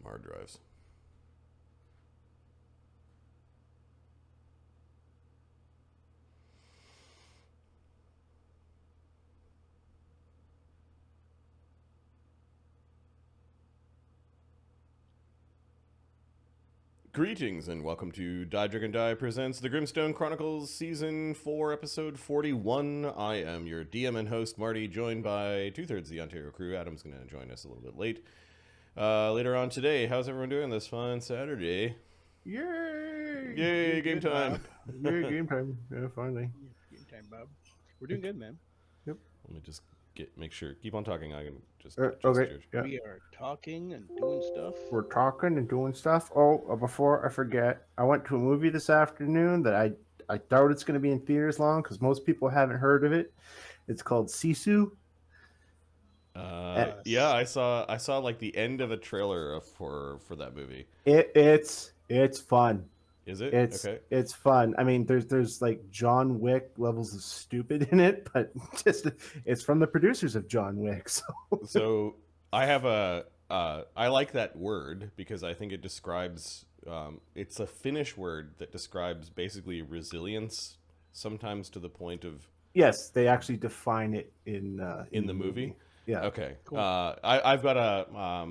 hard drives. Greetings and welcome to Die Dragon Die presents the Grimstone Chronicles Season 4, Episode 41. I am your DM and host, Marty, joined by two-thirds of the Ontario crew. Adam's going to join us a little bit late. Later on today, how's everyone doing this fine Saturday? Yay! Yay, game time! Yay, game time. Yeah, finally. Game time, Bob. We're doing good, man. Yep. Let me just make sure. Keep on talking. I can just okay. Yeah. We are talking and doing stuff. We're talking and doing stuff. Before I forget, I went to a movie this afternoon that I doubt it's going to be in theaters long because most people haven't heard of it. It's called Sisu. Yeah, I saw like the end of a trailer for that movie. It's fun. Is it? Okay. It's fun. I mean, there's like John Wick levels of stupid in it, but just it's from the producers of John Wick. So I have I like that word because I think it describes. It's a Finnish word that describes basically resilience, sometimes to the point of. Yes, they actually define it in the movie. Yeah. Okay. Cool. I've got a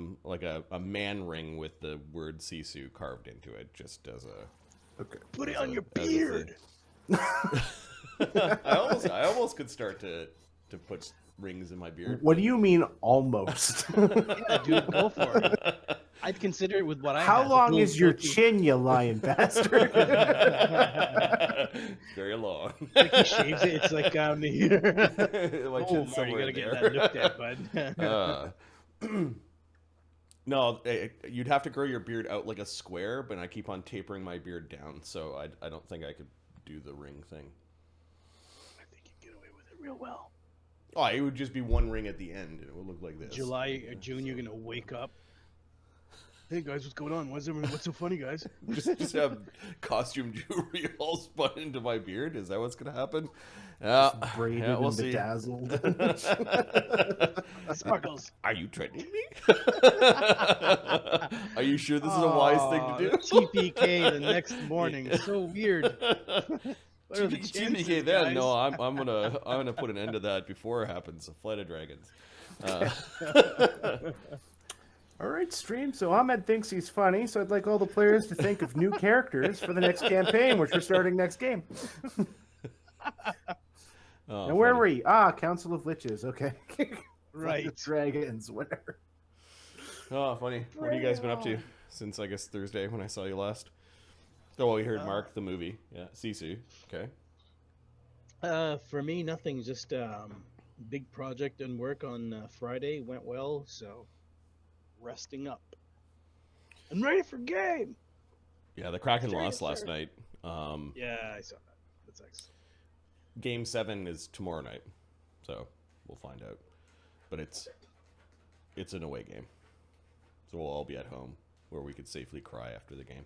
man ring with the word Sisu carved into it, just as a. Okay. Put it on your beard. I almost could start to put rings in my beard. What do you mean almost? Yeah, dude, go for it. I'd consider it with what I have. How long is your chin, you lying bastard? Very long. Like he shaves it, it's like down here. My chin's Marty, you gotta get that looked at, bud. No, you'd have to grow your beard out like a square, but I keep on tapering my beard down, so I don't think I could do the ring thing. I think you'd get away with it real well. Oh, it would just be one ring at the end, and it would look like this. July or June, you're gonna wake up. Hey guys, what's going on? What's so funny, guys? just have costume jewelry all spun into my beard. Is that what's gonna happen? Braided we'll and see. bedazzled. Sparkles. Are you threatening me? Are you sure this is a wise thing to do? TPK the next morning. So weird. What are the chances, TPK then? guys? No, I'm gonna put an end to that before it happens. A flight of dragons. All right, stream. So Ahmed thinks he's funny, so I'd like all the players to think of new characters for the next campaign, which we're starting next game. Now, where were we? Council of Liches. Okay. Right. Dragons, whatever. Oh, funny. What have you guys been up to since, I guess, Thursday when I saw you last? Oh, well, we heard Mark, the movie. Yeah, Sisu. Okay. For me, nothing. Just big project and work on Friday. Went well, so resting up. I'm ready for game. Yeah, the Kraken lost last night. Yeah, I saw that. That sucks. Game 7 is tomorrow night, so we'll find out. But it's an away game, so we'll all be at home where we could safely cry after the game.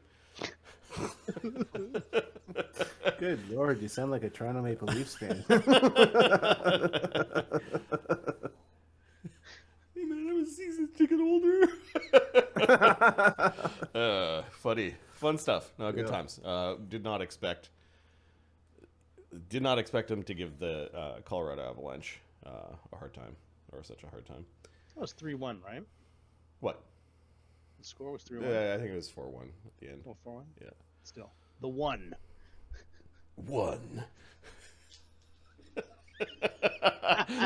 Good Lord, you sound like a Toronto Maple Leafs fan. Hey man, I'm a season ticket holder. Funny, fun stuff. No, good times. Did not expect him to give the Colorado Avalanche a hard time, or such a hard time. That was 3-1, right? What? The score was 3-1. Yeah, I think it was 4-1 at the end. Oh, 4-1? Yeah. Still. The one. One.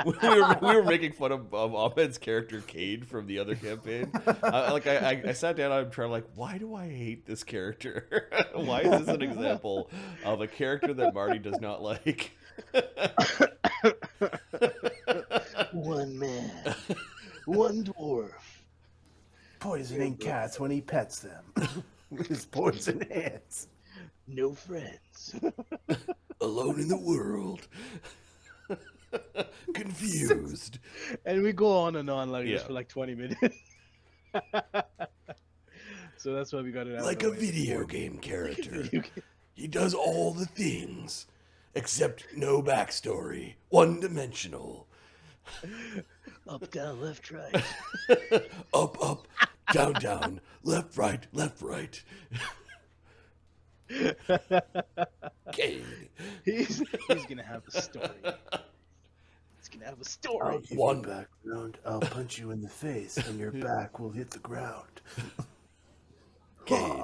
we were making fun of Ahmed's character Cade from the other campaign. I sat down. I'm trying why do I hate this character? Why is this an example of a character that Marty does not like? One man, one dwarf, Poisoning cats when he pets them with his poison hands. no friends. Alone in the world. Confused. And we go on and on like this for like 20 minutes. So that's why we got it out. Like a video game character. He does all the things, except no backstory. One-dimensional. Up, down, left, right. Up, Down, down, left, right, left, right. Cade. He's gonna have a story. He's gonna have a I'll story. give you back round. I'll punch you in the face, and your back will hit the ground. Cade.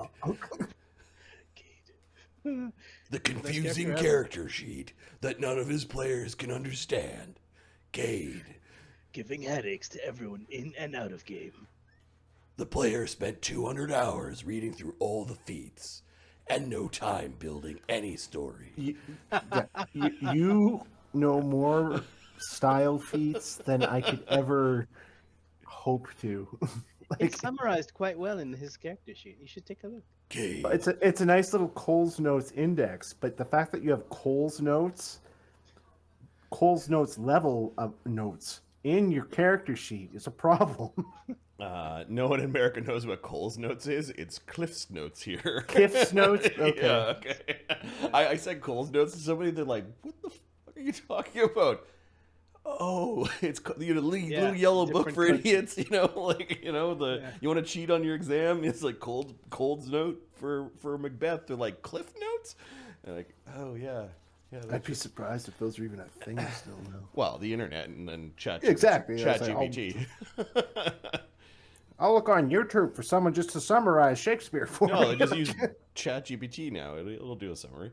Cade. The confusing character ever. character sheet that none of his players can understand. Cade. Giving headaches to everyone in and out of game. The player spent 200 hours reading through all the feats and no time building any story. You know more style feats than I could ever hope to. It's summarized quite well in his character sheet. You should take a look. Cade. It's a nice little Cole's Notes index, but the fact that you have Cole's Notes level of notes in your character sheet is a problem. No one in America knows what Cole's Notes is. It's Cliff's Notes here. Cliff's Notes? Okay. Yeah, okay. I said Cole's Notes to somebody. They're like, "What the fuck are you talking about?" Oh, it's little yellow book for idiots. You want to cheat on your exam. It's like Cole's Note for Macbeth. They're like Cliff Notes. And like, oh yeah. I'd be surprised if those are even a thing still now. Well, the internet and then Exactly. ChatGPT. I'll look on YouTube for someone just to summarize Shakespeare for me. No, they just use ChatGPT now. It'll do a summary.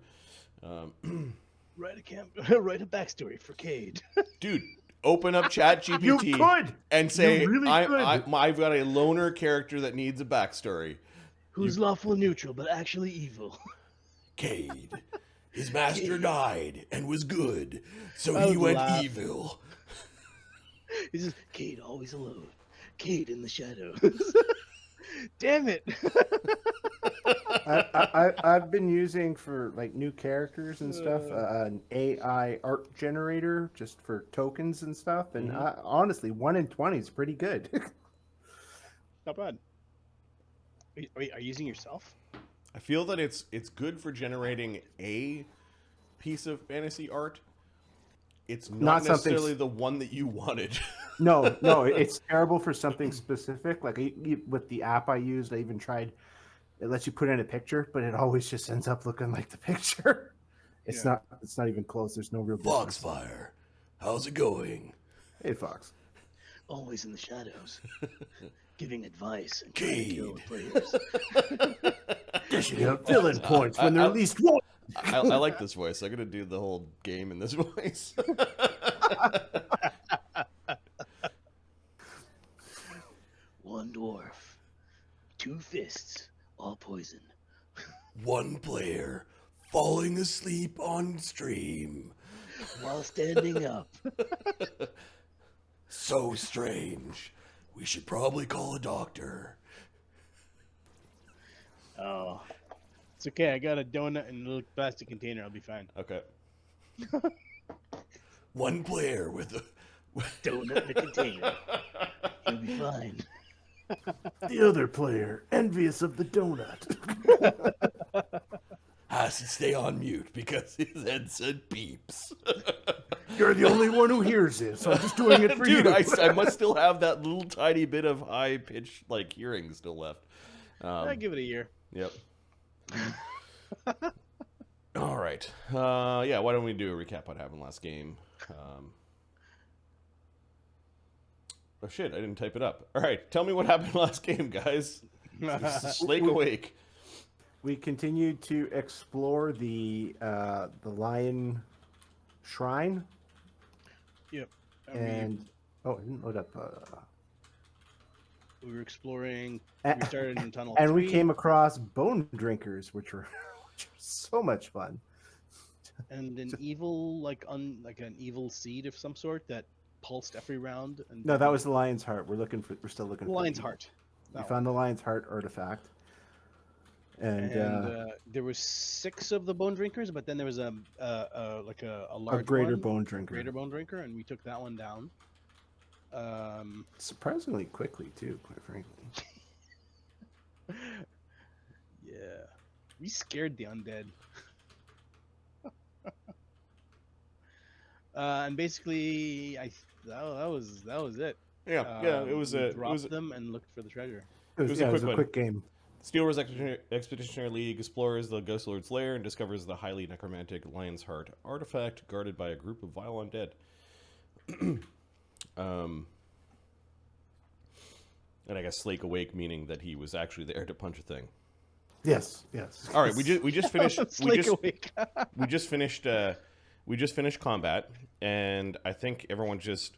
Write a backstory for Cade. Dude, open up ChatGPT You could! and say, You really I've got a loner character that needs a backstory. Who's lawful and neutral, but actually evil. Cade. His master died and was good, so I he would went laugh. evil. He says, Cade always alone. Cade in the shadows. Damn it. I've been using for like new characters and stuff an AI art generator just for tokens and stuff, and honestly, 1 in 20 is pretty good. Not bad. Are you using yourself? I feel that it's good for generating a piece of fantasy art. It's not necessarily the one that you wanted. No, it's terrible for something specific. Like with the app I used, I even tried. It lets you put in a picture, but it always just ends up looking like the picture. It's not even close. There's no real difference. Foxfire, how's it going? Hey, Fox. Always in the shadows. Giving advice and Cade. trying to kill players. Dishing out villain points when they're at least one. I like this voice. I'm gonna do the whole game in this voice. One dwarf, 2 fists, all poison. One player falling asleep on stream. While standing up. So strange. We should probably call a doctor. Oh. It's okay. I got a donut in a little plastic container. I'll be fine. Okay. One player with a Donut in a container. He'll be fine. The other player, envious of the donut. has to stay on mute because his headset beeps. You're the only one who hears it, so I'm just doing it for Dude, you. I must still have that little tiny bit of high pitch hearing still left. I give it a year. Yep. All right. Yeah, why don't we do a recap what happened last game? Oh shit, I didn't type it up. All right, tell me what happened last game, guys. Slake awake. We continued to explore the lion shrine. Yep. And I didn't load up. We were exploring. And- We started in tunnel And 3. we came across bone drinkers, which were so much fun. And an evil, an evil seed of some sort that pulsed every round. And No, that was the lion's heart. We're still looking the for lion's the- heart. We That found the lion's heart artifact. And there was 6 of the bone drinkers, but then there was a large a greater one, bone drinker. greater bone drinker, and we took that one down. Surprisingly quickly, too, quite frankly. Yeah, we scared the undead. And basically, that was it. Yeah, it was we a dropped them and looked for the treasure. It was a quick a one. quick game. Steelers Expeditionary League explores the Ghost Lord's lair and discovers the highly necromantic Lion's Heart artifact guarded by a group of vile undead. And I guess Slake awake, meaning that he was actually there to punch a thing. Yes. All right, we just finished. Slake awake. we just finished combat, and I think everyone's just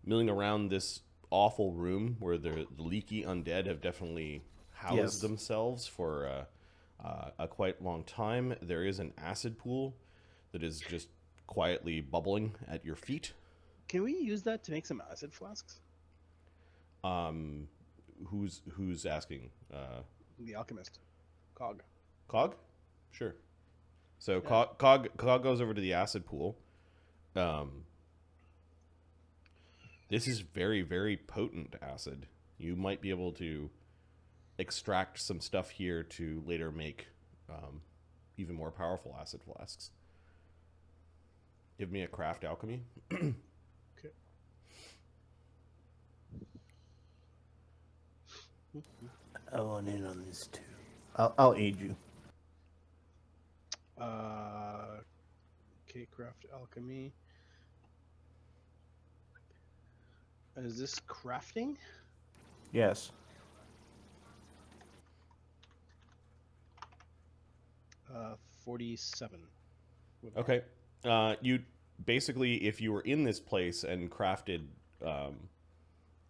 milling around this awful room where the leaky undead have definitely housed themselves for a quite long time. There is an acid pool that is just quietly bubbling at your feet. Can we use that to make some acid flasks? Who's asking? The alchemist, Cog. Cog? Sure. So Yeah. Cog goes over to the acid pool. This is very, very potent acid. You might be able to extract some stuff here to later make even more powerful acid flasks. Give me a craft alchemy. Okay. I want in on this too. I'll aid you. Okay, craft alchemy. Is this crafting? Yes. 47. Okay. You basically, if you were in this place and crafted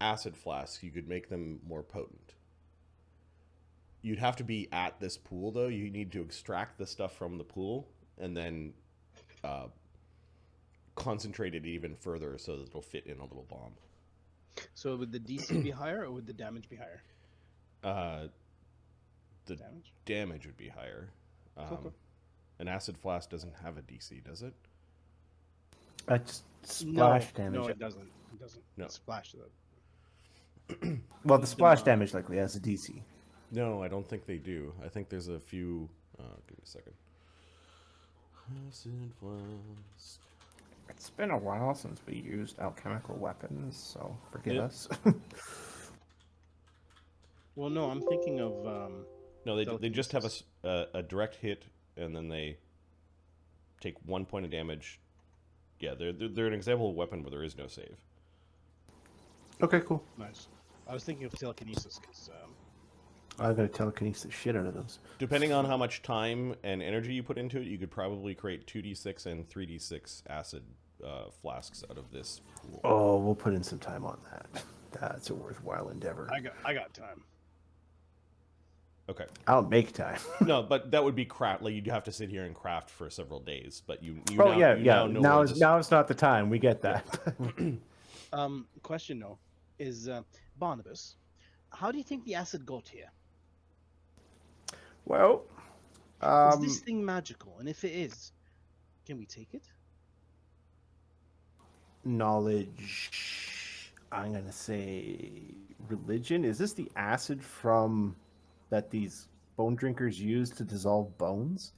acid flasks, you could make them more potent. You'd have to be at this pool, though. You need to extract the stuff from the pool and then concentrate it even further so that it'll fit in a little bomb. So would the DC be higher or would the damage be higher? The damage would be higher. Okay. An acid flask doesn't have a DC, does it? That's splash No, damage. no, it doesn't. It doesn't. No. Splash that. Well, the splash damage likely has a DC. No, I don't think they do. I think there's a few... give me a second. Acid flask. It's been a while since we used alchemical weapons, so forgive us. Well, no, I'm thinking of. No, they just have a direct hit, and then they take 1 point of damage. Yeah, they're an example of a weapon where there is no save. Okay, cool. Nice. I was thinking of telekinesis because. I'm gonna telekinesis the shit out of those. Depending on how much time and energy you put into it, you could probably create 2d6 and 3d6 acid flasks out of this pool. Oh, we'll put in some time on that. That's a worthwhile endeavor. I got time. Okay. I'll make time. No, but that would be craft. Like, you'd have to sit here and craft for several days. But you Oh, now know Now where is this- now is not the time. We get that. Question though is Barnabus, how do you think the acid got here? Well, Is this thing magical? And if it is, can we take it? knowledge. I'm gonna say religion. Is this the acid from that these bone drinkers use to dissolve bones?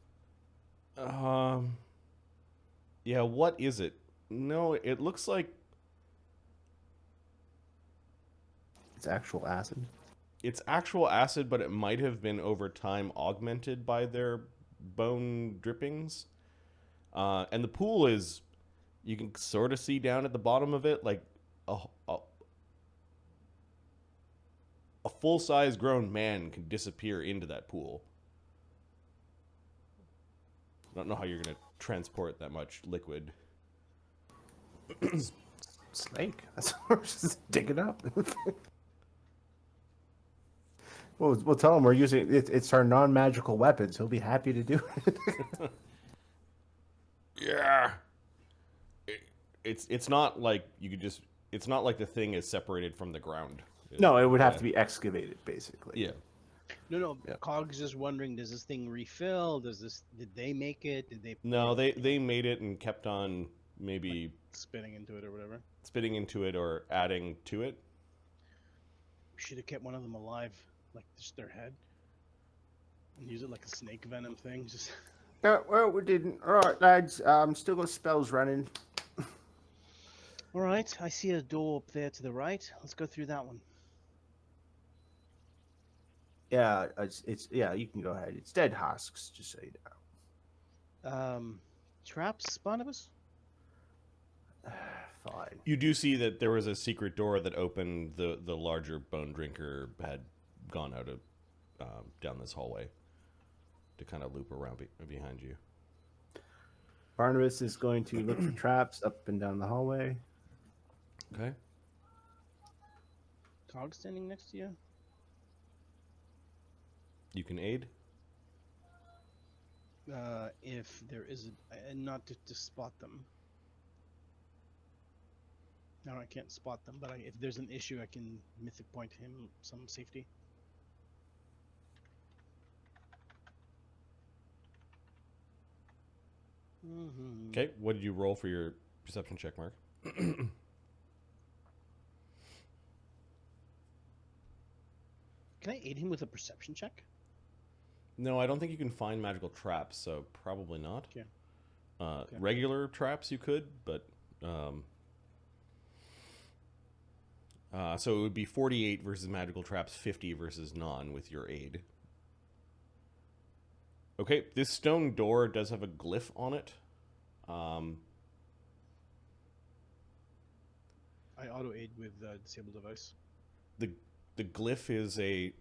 Yeah, what is it? No, it looks like It's actual acid. it's actual acid, but it might have been over time augmented by their bone drippings. And the pool is, you can sort of see down at the bottom of it, like a full-size grown man can disappear into that pool. I don't know how you're going to transport that much liquid. Slake. That's just dig it up. We'll tell him we're using it. It's our non-magical weapons. He'll be happy to do it. Yeah. It's not like you could just. It's not like the thing is separated from the ground. No, it would have to be excavated, basically. Yeah. No. Yeah. Cog's just wondering: does this thing refill? Did they make it? Did they? No, they made it and kept on maybe spinning into it or whatever. spitting into it or adding to it. We should have kept one of them alive, like just their head, and use it like a snake venom thing. Just. Well, we didn't. All right, lads. Still got spells running. All right, I see a door up there to the right. Let's go through that one. Yeah, it's yeah. You can go ahead. It's dead husks. Just so you Traps, Barnabus? know. Fine. You do see that there was a secret door that opened. The larger bone drinker had gone out of down this hallway to kind of loop around behind you. Barnabas is going to look for traps up and down the hallway. Okay. Cog standing next to you? You can aid. If there is not to spot them. No, I can't spot them, but if there's an issue, I can mythic point him some safety. Okay. What did you roll for your perception check, Mark? Can I aid him with a perception check? No, I don't think you can find magical traps, so probably not. Okay. Okay. Regular traps you could, but so it would be 48 versus magical traps, 50 versus non with your aid. Okay, this stone door does have a glyph on it. I auto aid with disable device. The glyph is a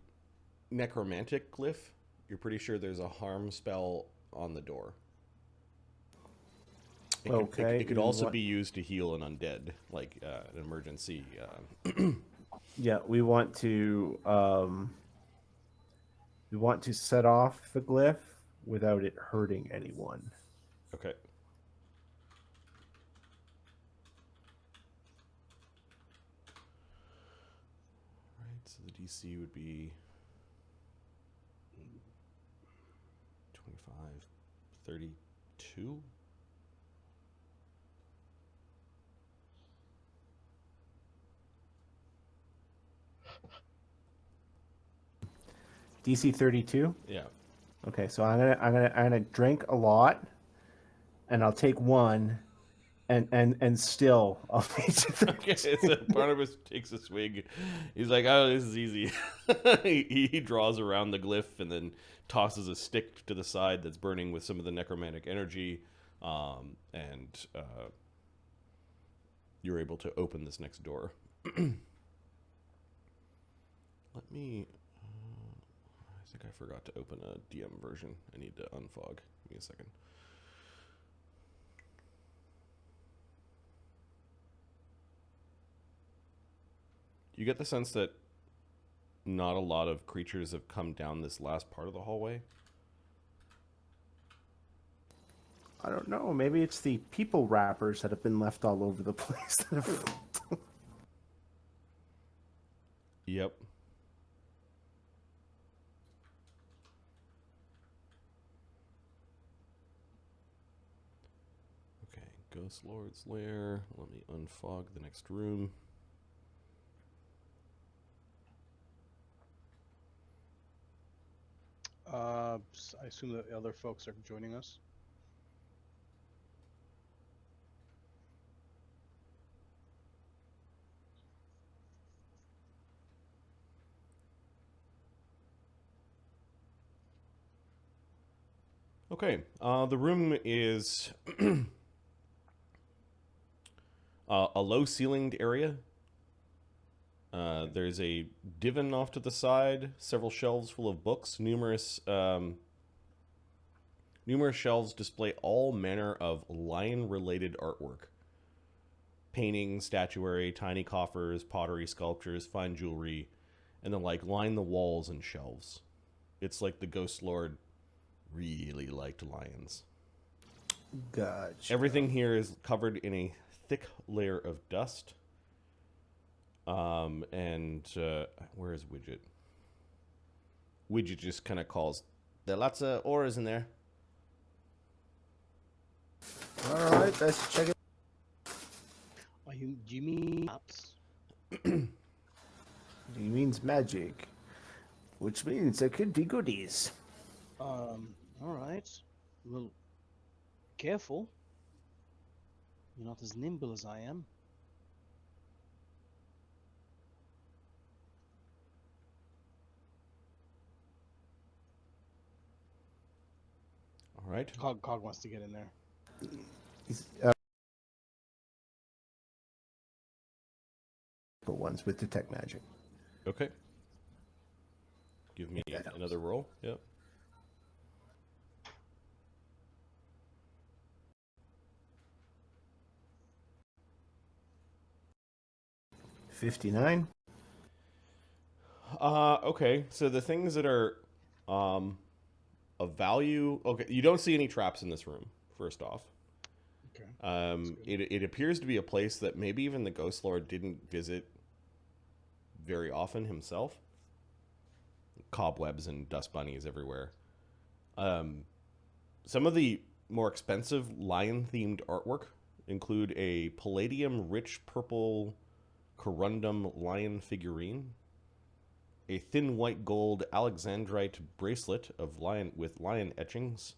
necromantic glyph. You're pretty sure there's a harm spell on the door. It could also be used to heal an undead, like an emergency. Yeah, we want to set off the glyph without it hurting anyone. Okay. Right, so the DC would be 25, 32. DC 32. Yeah. Okay, so I'm gonna drink a lot, and I'll take one, and still I'll face it. Okay, so Barnabas takes a swig. He's like, "Oh, this is easy." he draws around the glyph and then tosses a stick to the side that's burning with some of the necromantic energy, and you're able to open this next door. Let me. I think I forgot to open a DM version. I need to unfog. Give me a second. You get the sense that not a lot of creatures have come down this last part of the hallway? I don't know. Maybe it's the people wrappers that have been left all over the place. Yep. Okay, Ghost Lord's Lair. Let me unfog the next room. I assume that the other folks are joining us. Okay, the room is a low-ceilinged area. There's a divan off to the side, several shelves full of books, numerous shelves display all manner of lion-related artwork. Paintings, statuary, tiny coffers, pottery, sculptures, fine jewelry, and the like line the walls and shelves. It's like the Ghost Lord really liked lions. Gotcha. Everything here is covered in a thick layer of dust. And where is Widget? Widget just kind of calls. There are lots of auras in there. All right, let's check it. Do you mean maps? He means magic, which means there could be goodies. All right. Well, careful. You're not as nimble as I am. All right. Cog wants to get in there. He's, ones with detect magic. Okay. Give me another roll. Yep. 59. Okay. So the things that are of value. Okay, you don't see any traps in this room. First off, Okay. it appears to be a place that maybe even the Ghost Lord didn't visit very often himself. Cobwebs and dust bunnies everywhere. Some of the more expensive lion-themed artwork include a palladium rich purple corundum lion figurine, a thin white gold alexandrite bracelet of lion with lion etchings,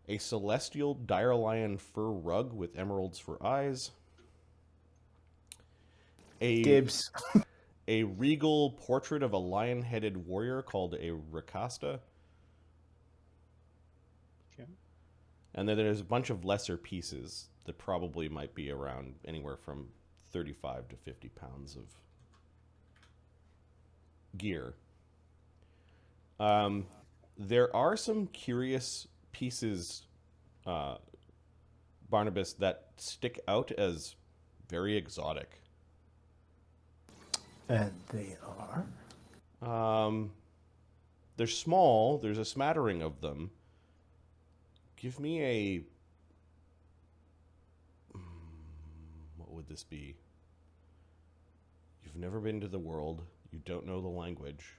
a celestial dire lion fur rug with emeralds for eyes, Gibbs. a regal portrait of a lion-headed warrior called a Rakasta. Okay. And then there's a bunch of lesser pieces that probably might be around anywhere from 35 to 50 pounds of gear. There are some curious pieces, Barnabas, that stick out as very exotic. And they are? They're small. There's a smattering of them. Give me a... What would this be? You've never been to the world. You don't know the language.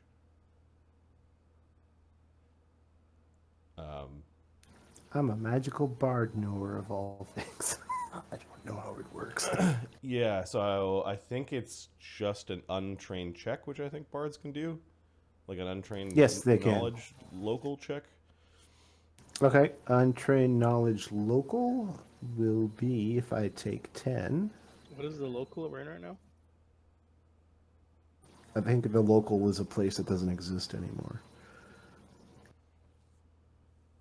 I'm a magical bard knower of all things. I don't know how it works. Yeah, so I think it's just an untrained check, which I think bards can do. Like an untrained Yes, they can. knowledge local check. Okay, untrained knowledge local will be if I take 10. What is the local we're in right now? I think the local is a place that doesn't exist anymore.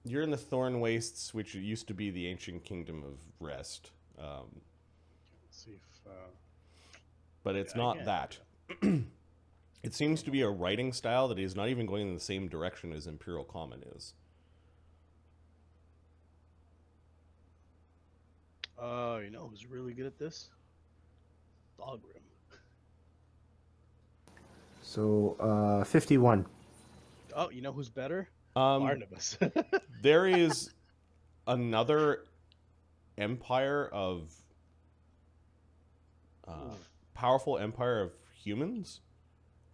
You're in the Thorn Wastes, which used to be the ancient kingdom of Rest. Let's see if. But it's Yeah, not yeah. that. It seems to be a writing style that is not even going in the same direction as Imperial Common is. You know who's really good at this? Thogrim. So, 51. Oh, you know who's better? Barnabas. Barnabas. There is another empire of powerful empire of humans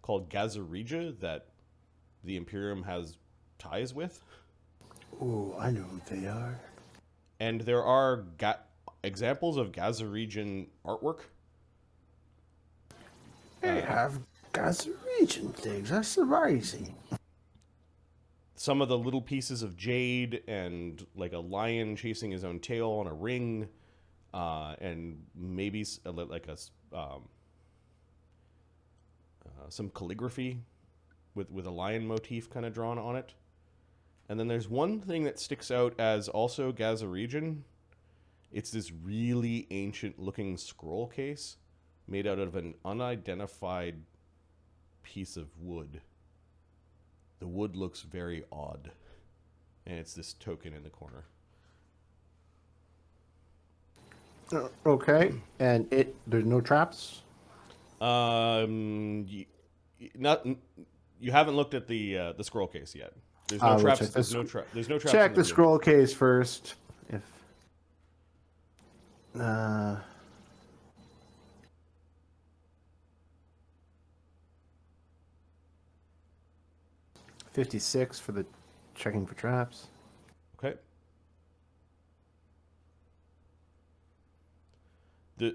called Gazarija that the Imperium has ties with. Oh, I know who they are. And there are examples of Gazarijan artwork. They have Gazarijan things. That's amazing. Some of the little pieces of jade and like a lion chasing his own tail on a ring, and maybe like some calligraphy with a lion motif kind of drawn on it. And then there's one thing that sticks out as also Gazarijan. It's this really ancient looking scroll case made out of an unidentified piece of wood. The wood looks very odd. And it's this token in the corner. Okay, and there's no traps? You haven't looked at the scroll case yet. There's no traps. There's no traps. Check the scroll case first. If 56 for the checking for traps. Okay. The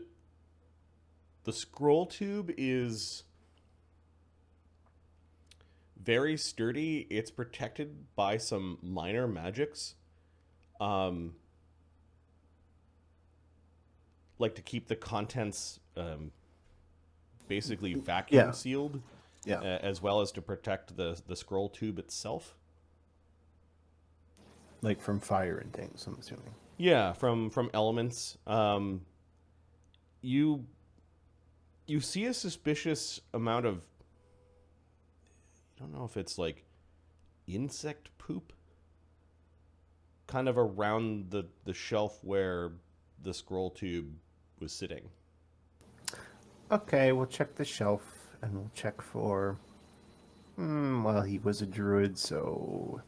scroll tube is very sturdy. It's protected by some minor magics. Like to keep the contents basically vacuum sealed. Yeah. As well as to protect the scroll tube itself. Like from fire and things, I'm assuming. Yeah, from elements. You see a suspicious amount of, I don't know if it's like insect poop, kind of around the shelf where the scroll tube was sitting. Okay, we'll check the shelf and we'll check for. Well, he was a druid, so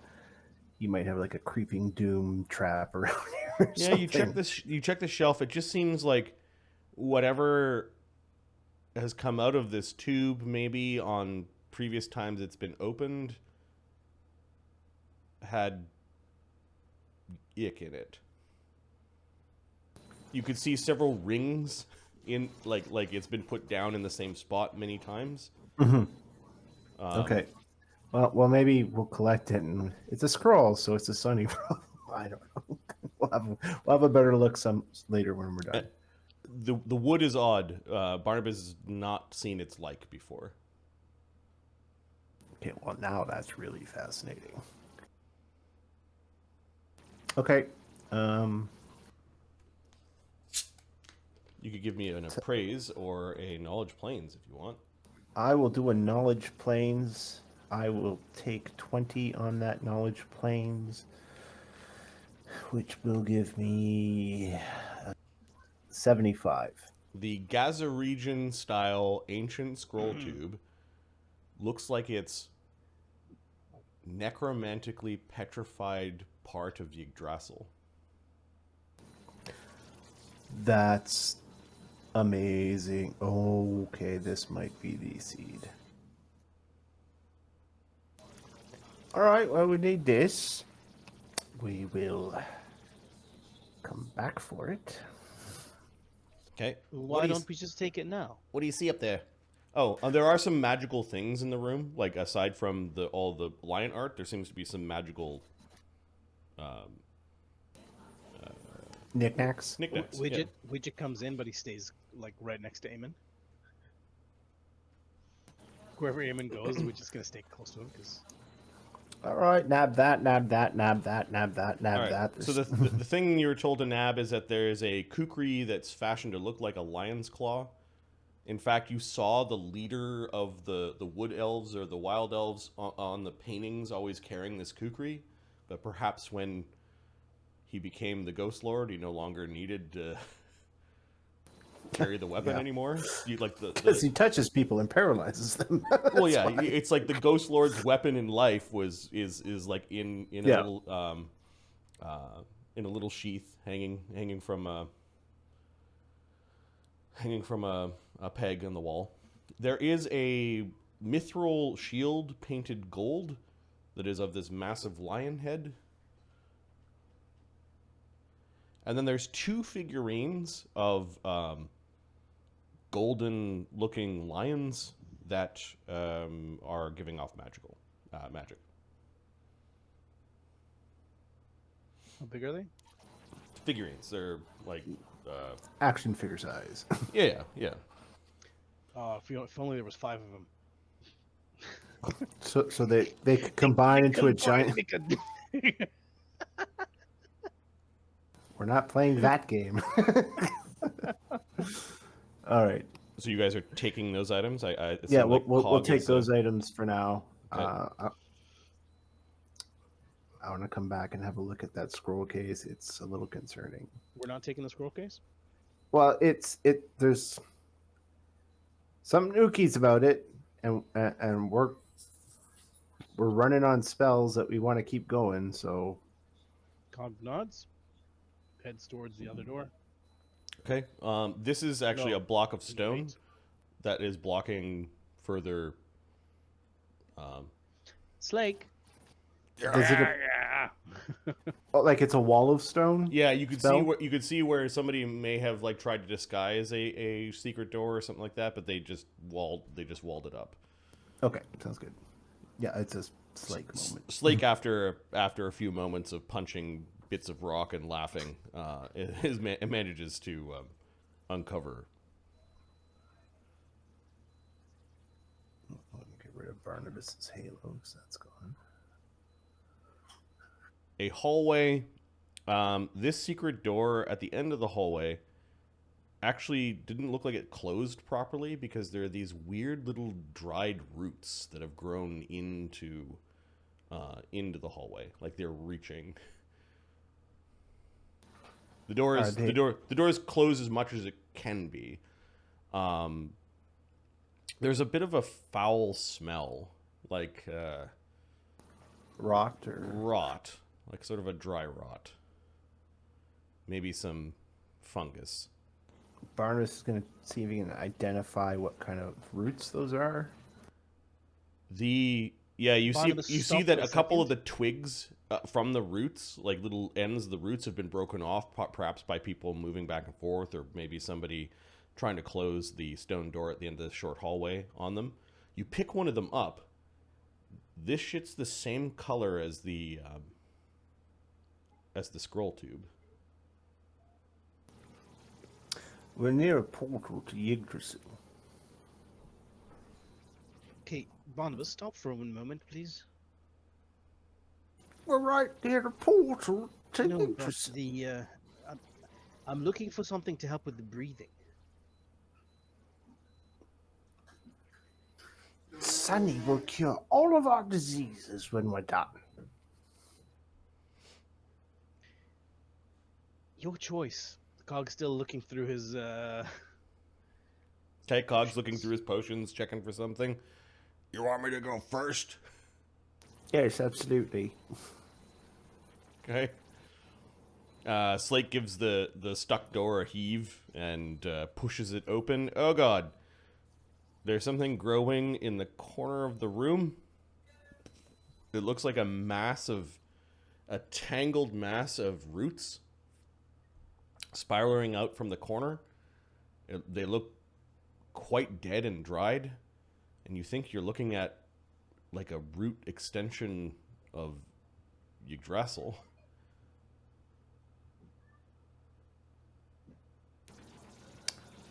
you might have like a creeping doom trap around here. Or Yeah, something. you check this. You check the shelf. It just seems like whatever has come out of this tube, maybe on previous times it's been opened, had ick in it. You could see several rings in like it's been put down in the same spot many times. Mm-hmm. Okay. Well, maybe we'll collect it, and it's a scroll, so it's a sunny problem. I don't know. We'll have a better look some later when we're done. The wood is odd. Barnabus has not seen its like before. Okay, well now that's really fascinating. Okay. You could give me an appraise or a knowledge planes if you want. I will do a knowledge planes. I will take 20 on that knowledge planes, which will give me 75. The Gaza region style ancient scroll tube looks like it's necromantically petrified part of Yggdrasil. That's amazing. Okay, this might be the seed. All right, well, we need this. We will come back for it. Okay. Why don't we just take it now? What do you see up there? Oh, there are some magical things in the room. Like aside from all the lion art, there seems to be some magical Knickknacks. Widget comes in, but he stays like right next to Eamon. Wherever Eamon goes, Widget's gonna stay close to him because. All right, nab that, nab that, nab that, nab that, nab Right. that. So the thing you were told to nab is that there is a kukri that's fashioned to look like a lion's claw. In fact, you saw the leader of the wood elves or the wild elves on the paintings always carrying this kukri, but perhaps when he became the Ghost Lord, he no longer needed to carry the weapon anymore. Because he touches people and paralyzes them. Well, yeah, it's like the Ghost Lord's weapon in life is like in a little sheath hanging from a peg on the wall. There is a mithril shield painted gold that is of this massive lion head. And then there's two figurines of golden-looking lions that are giving off magic. How big are they? Figurines. They're like Action figure size. yeah. If only there was 5 of them. So they could combine into a giant. We're not playing that game. All right. So you guys are taking those items? Yeah, we'll take those items for now. Okay. I want to come back and have a look at that scroll case. It's a little concerning. We're not taking the scroll case? Well, there's some nookies about it, and we're running on spells that we want to keep going. So, Cog nods, heads towards the other door. Okay. This is actually a block of stone that is blocking further. Slake. Is it like it's a wall of stone? Yeah, you could see where somebody may have like tried to disguise a secret door or something like that, but they just walled it up. Okay, sounds good. Yeah, it's a Slake moment. Slake, after a few moments of punching bits of rock and laughing, it manages to uncover. Let me get rid of Barnabas's halo, because that's gone. a hallway. This secret door at the end of the hallway actually didn't look like it closed properly because there are these weird little dried roots that have grown into the hallway, like they're reaching. The door is closed as much as it can be. There's a bit of a foul smell, like rot, like sort of a dry rot. Maybe some fungus. Barnabus is going to see if he can identify what kind of roots those are. You see that a couple of the twigs from the roots, like little ends of the roots, have been broken off, perhaps by people moving back and forth, or maybe somebody trying to close the stone door at the end of the short hallway on them. You pick one of them up. This shit's the same color as the scroll tube. We're near a portal to Yggdrasil. Okay, Barnabus, stop for one moment, please. We're right near the portal to No, but Yggdrasil. I'm looking for something to help with the breathing. Sunny will cure all of our diseases when we're done. Your choice. Cog's still looking through his. Okay, Cog's looking through his potions, checking for something. You want me to go first? Yes, absolutely. Okay. Slake gives the stuck door a heave and pushes it open. Oh god. There's something growing in the corner of the room. It looks like a tangled mass of roots spiraling out from the corner. They look quite dead and dried, and you think you're looking at like a root extension of Yggdrasil.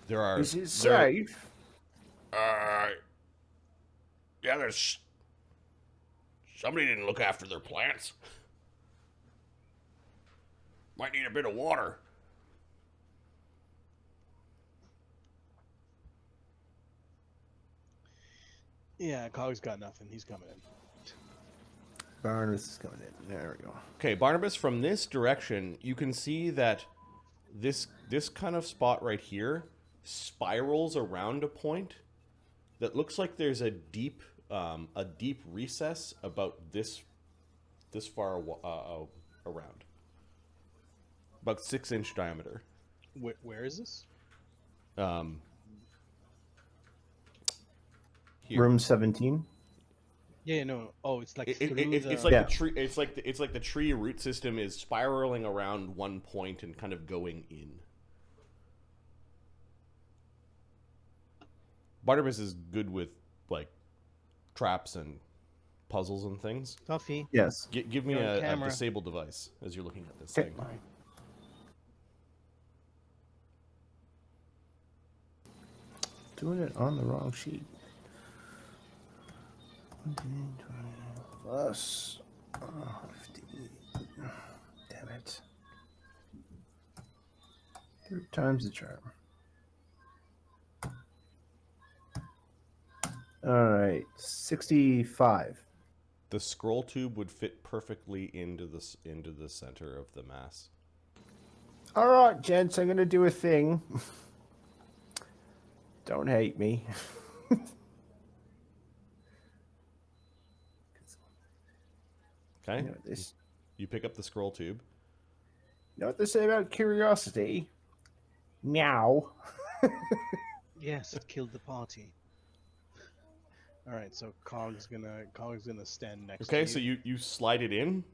There are. Is it safe? Yeah, there's. Somebody didn't look after their plants. Might need a bit of water. Yeah, Cog's got nothing. He's coming in. Barnabus is coming in. There we go. Okay, Barnabas, from this direction, you can see that this kind of spot right here spirals around a point that looks like there's a deep recess about this far around, about 6-inch diameter. Where is this? Here. Room 17. Yeah, no. Oh, it's like it's like the tree. It's like the tree root system is spiraling around one point and kind of going in. Barnabas is good with like traps and puzzles and things. Toffee. Yes. Give me You're on a camera. disable device as you're looking at this Okay. thing. Doing it on the wrong sheet. 20 plus 50. Damn it. 3 times the charm. All right, 65. The scroll tube would fit perfectly into the center of the mass. All right, gents, I'm going to do a thing. Don't hate me. Okay. You know, this, You pick up the scroll tube. you know what they say about curiosity? Meow. Yes, it killed the party. All right, so Cog's gonna stand next. Okay, to so you. you slide it in.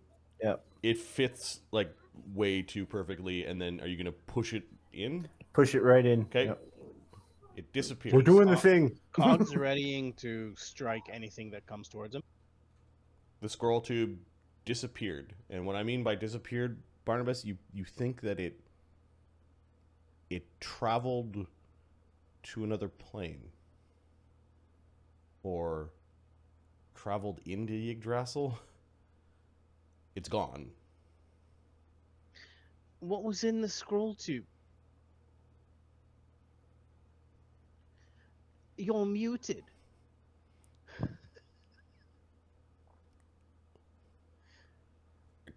Yep. It fits like way too perfectly, and then are you gonna push it in? Push it right in. Okay. Yep. It disappears. We're doing the thing. Cog's readying to strike anything that comes towards him. The scroll tube disappeared, and what I mean by disappeared, Barnabas, you think that it traveled to another plane, or traveled into Yggdrasil. It's gone. What was in the scroll tube? You're muted.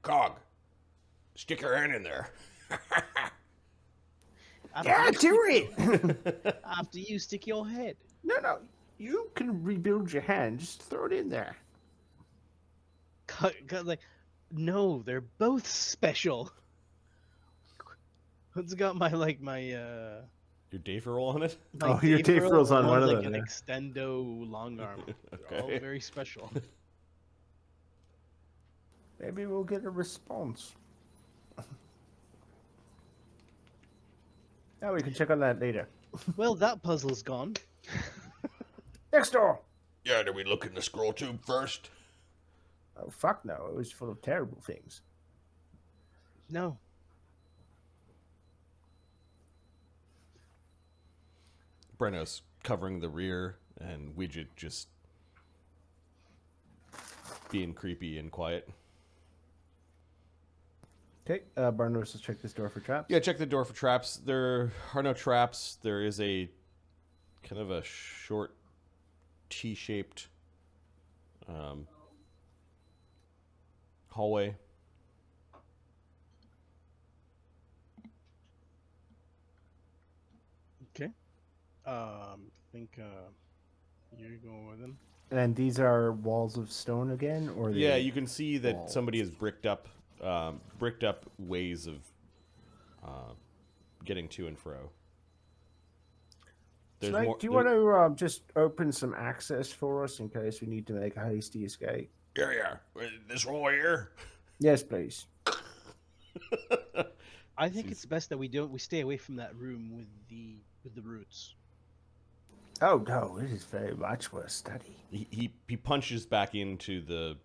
Cog, stick your hand in there. Yeah, do it. After you stick your head. No. You can rebuild your hand. Just throw it in there. Like, no, they're both special. It's got my Your day for roll on it? Oh, your tape rolls on one of like them. an Yeah. extendo long arm. They're all Okay. very special. Maybe we'll get a response. Yeah, we can check on that later. Well, that puzzle's gone. Next door. Yeah, did we look in the scroll tube first? Oh, fuck no. It was full of terrible things. No. Brennos covering the rear, and Widget just being creepy and quiet. Okay, Barnabus, let's check this door for traps. Yeah, check the door for traps. There are no traps. There is a kind of a short T-shaped hallway. Okay. I think you're going with him. And these are walls of stone again, or Yeah, you can see that walls? somebody has bricked up ways of getting to and fro. There's Slake, more. do you want to just open some access for us in case we need to make a hasty escape? Yeah. This hall here. Yes, please. I think it's best that we stay away from that room with the roots. Oh no, it is very much worth study. He punches back into the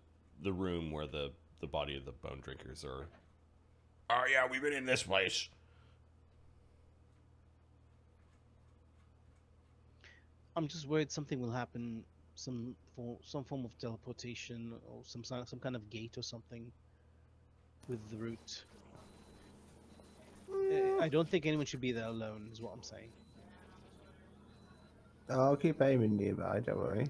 room where the body of the bone drinkers are. Oh yeah, we've been in this place. I'm just worried something will happen, some form of teleportation or some kind of gate or something with the root. I don't think anyone should be there alone, is what I'm saying. I'll keep aiming nearby, don't worry.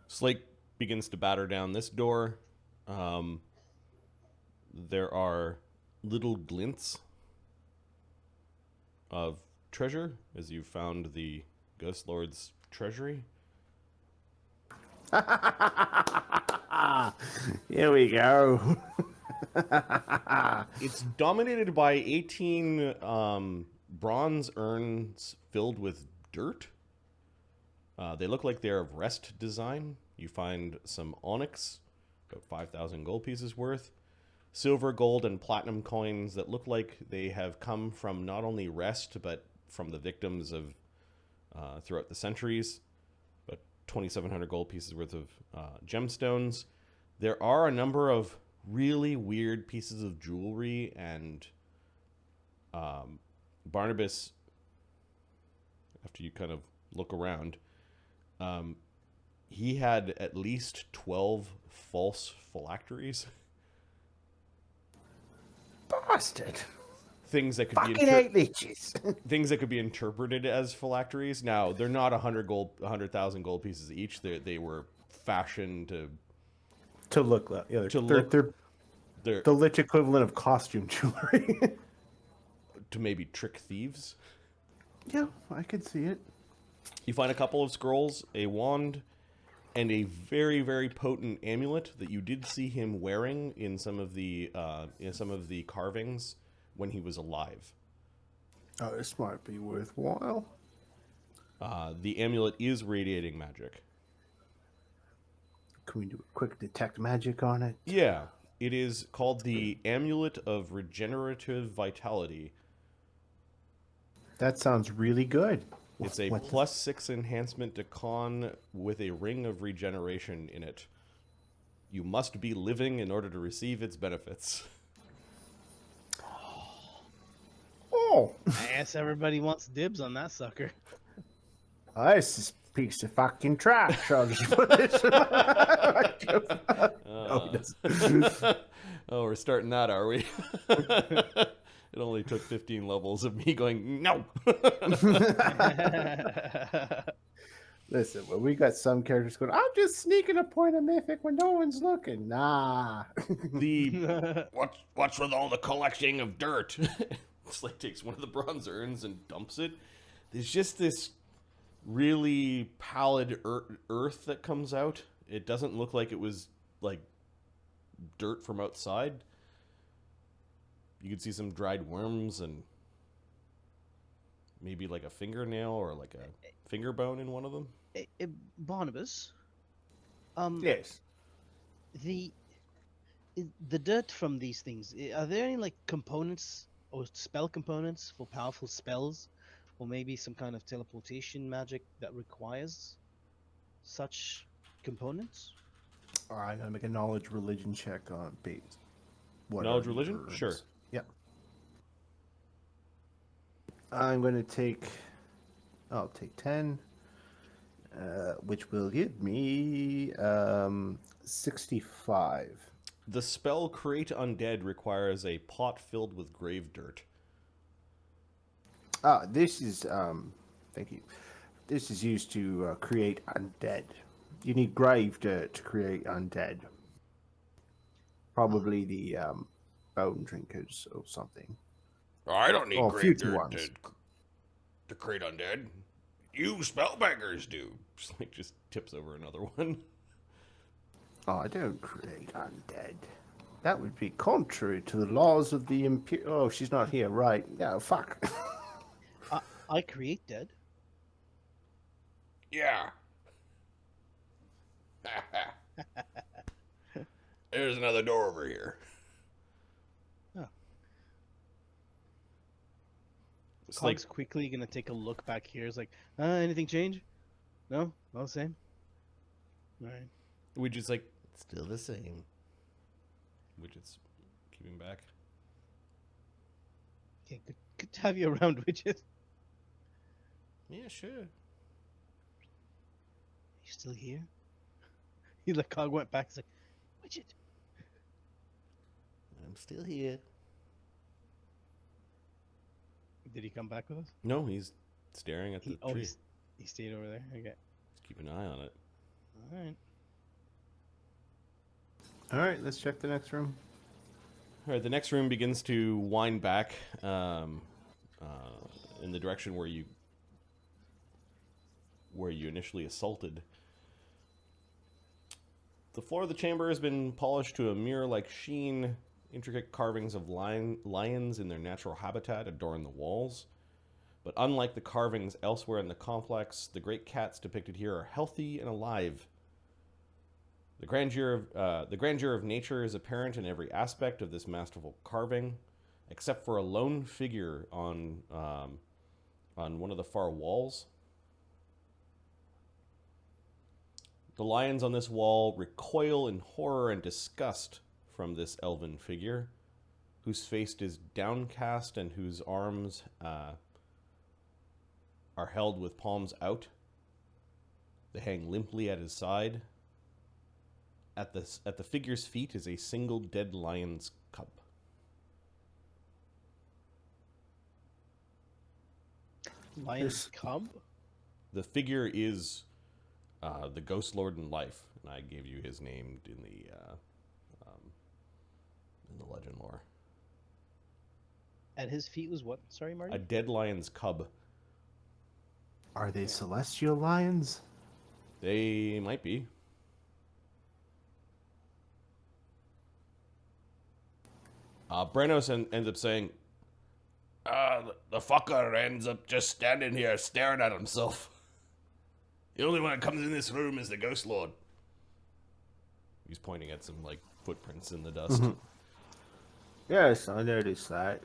Slake begins to batter down this door. There are little glints of treasure as you found the Ghost Lord's treasury. Here we go. It's dominated by 18 bronze urns filled with dirt. They look like they're of rest design. You find some onyx, about 5,000 gold pieces worth. Silver, gold, and platinum coins that look like they have come from not only rest, but from the victims of throughout the centuries. About 2,700 gold pieces worth of gemstones. There are a number of really weird pieces of jewelry, and Barnabus, after you kind of look around, he had at least 12 false phylacteries. Bastard. Things that could Fucking hate leeches. things that could be interpreted as phylacteries. Now, they're not 100,000 gold pieces each. They were fashioned To look like, yeah, they're the lich equivalent of costume jewelry. to maybe trick thieves. Yeah, I could see it. You find a couple of scrolls, a wand, and a very, very potent amulet that you did see him wearing in some of the carvings when he was alive. Oh, this might be worthwhile. The amulet is radiating magic. Can we do a quick detect magic on it? Yeah, it is called the Amulet of Regenerative Vitality. That sounds really good. It's a +6 enhancement to con with a ring of regeneration in it. You must be living in order to receive its benefits. Oh, I guess everybody wants dibs on that sucker. this is a piece of fucking trash. I'll just put this in my... Oh, we're starting that, are we? It only took 15 levels of me going, no! Listen, when we got some characters going, I'm just sneaking a point of mythic when no one's looking. Nah. What's with all the collecting of dirt? Slake takes one of the bronze urns and dumps it. There's just this really pallid earth that comes out. It doesn't look like it was like dirt from outside. You could see some dried worms and maybe like a fingernail or like a finger bone in one of them. Barnabas, Yes. the dirt from these things, are there any like components or spell components for powerful spells, or maybe some kind of teleportation magic that requires such components? All right, I'm going to make a knowledge religion check on base. Knowledge religion? Sure. Yep. I'm going to I'll take 10, which will give me 65. The spell Create Undead requires a pot filled with grave dirt. This is, thank you. This is used to create undead. You need grave dirt to create undead. Probably the bone drinkers or something. I don't need grave future dirt ones. to create undead. You spellbangers do. Just tips over another one. Oh, I don't create undead. That would be contrary to the laws of the Imperial. Oh, she's not here, right? Yeah, fuck. I create dead. Yeah. There's another door over here. Oh. It's Cog's quickly gonna take a look back here. It's like, anything change? No, all the same. All right. Widget's like, still the same. Widget's keeping back. Okay, good to have you around, Widget. Yeah, sure. You still here? He like Cog went back. He's like, Widget. I'm still here. Did he come back with us? No, he's staring at the tree. He stayed over there. Okay. Just keep an eye on it. All right. All right, let's check the next room. All right, the next room begins to wind back in the direction where you initially assaulted. The floor of the chamber has been polished to a mirror-like sheen. Intricate carvings of lions in their natural habitat adorn the walls. But unlike the carvings elsewhere in the complex, the great cats depicted here are healthy and alive. The grandeur of nature is apparent in every aspect of this masterful carving, except for a lone figure on one of the far walls. The lions on this wall recoil in horror and disgust from this elven figure, whose face is downcast and whose arms are held with palms out. They hang limply at his side. At the figure's feet is a single dead lion's cub. Lion's cub? The figure is the Ghost Lord in life, and I gave you his name in the legend lore. At his feet was what? Sorry, Marty? A dead lion's cub. Are they celestial lions? They might be. Brennos ends up saying, the fucker ends up just standing here staring at himself. The only one that comes in this room is the Ghost Lord. He's pointing at some, footprints in the dust. Mm-hmm. Yes, I noticed that.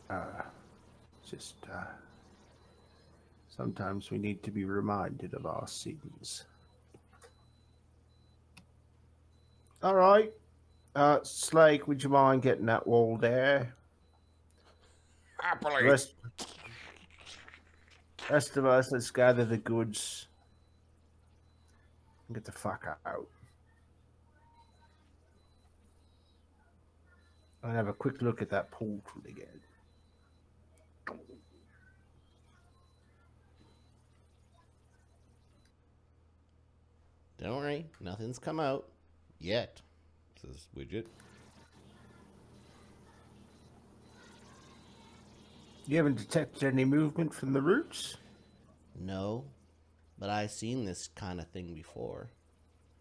Sometimes we need to be reminded of our sins. All right. Slake, would you mind getting that wall there? Happily. Rest of us, let's gather the goods and get the fuck out. And have a quick look at that portal again. Don't worry, nothing's come out yet, says Widget. You haven't detected any movement from the roots? No, but I've seen this kind of thing before.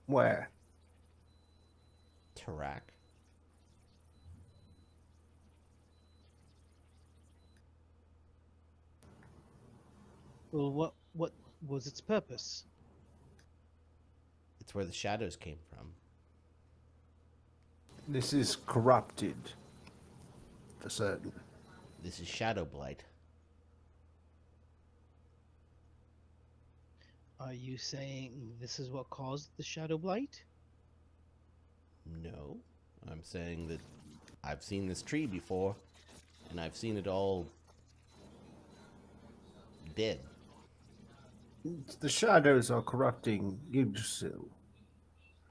Where? Tarak. Well, what was its purpose? It's where the shadows came from. This is corrupted. For certain. This is Shadow-blighted. Are you saying this is what caused the shadow blight? No, I'm saying that I've seen this tree before, and I've seen it all dead. The shadows are corrupting Yggdrasil.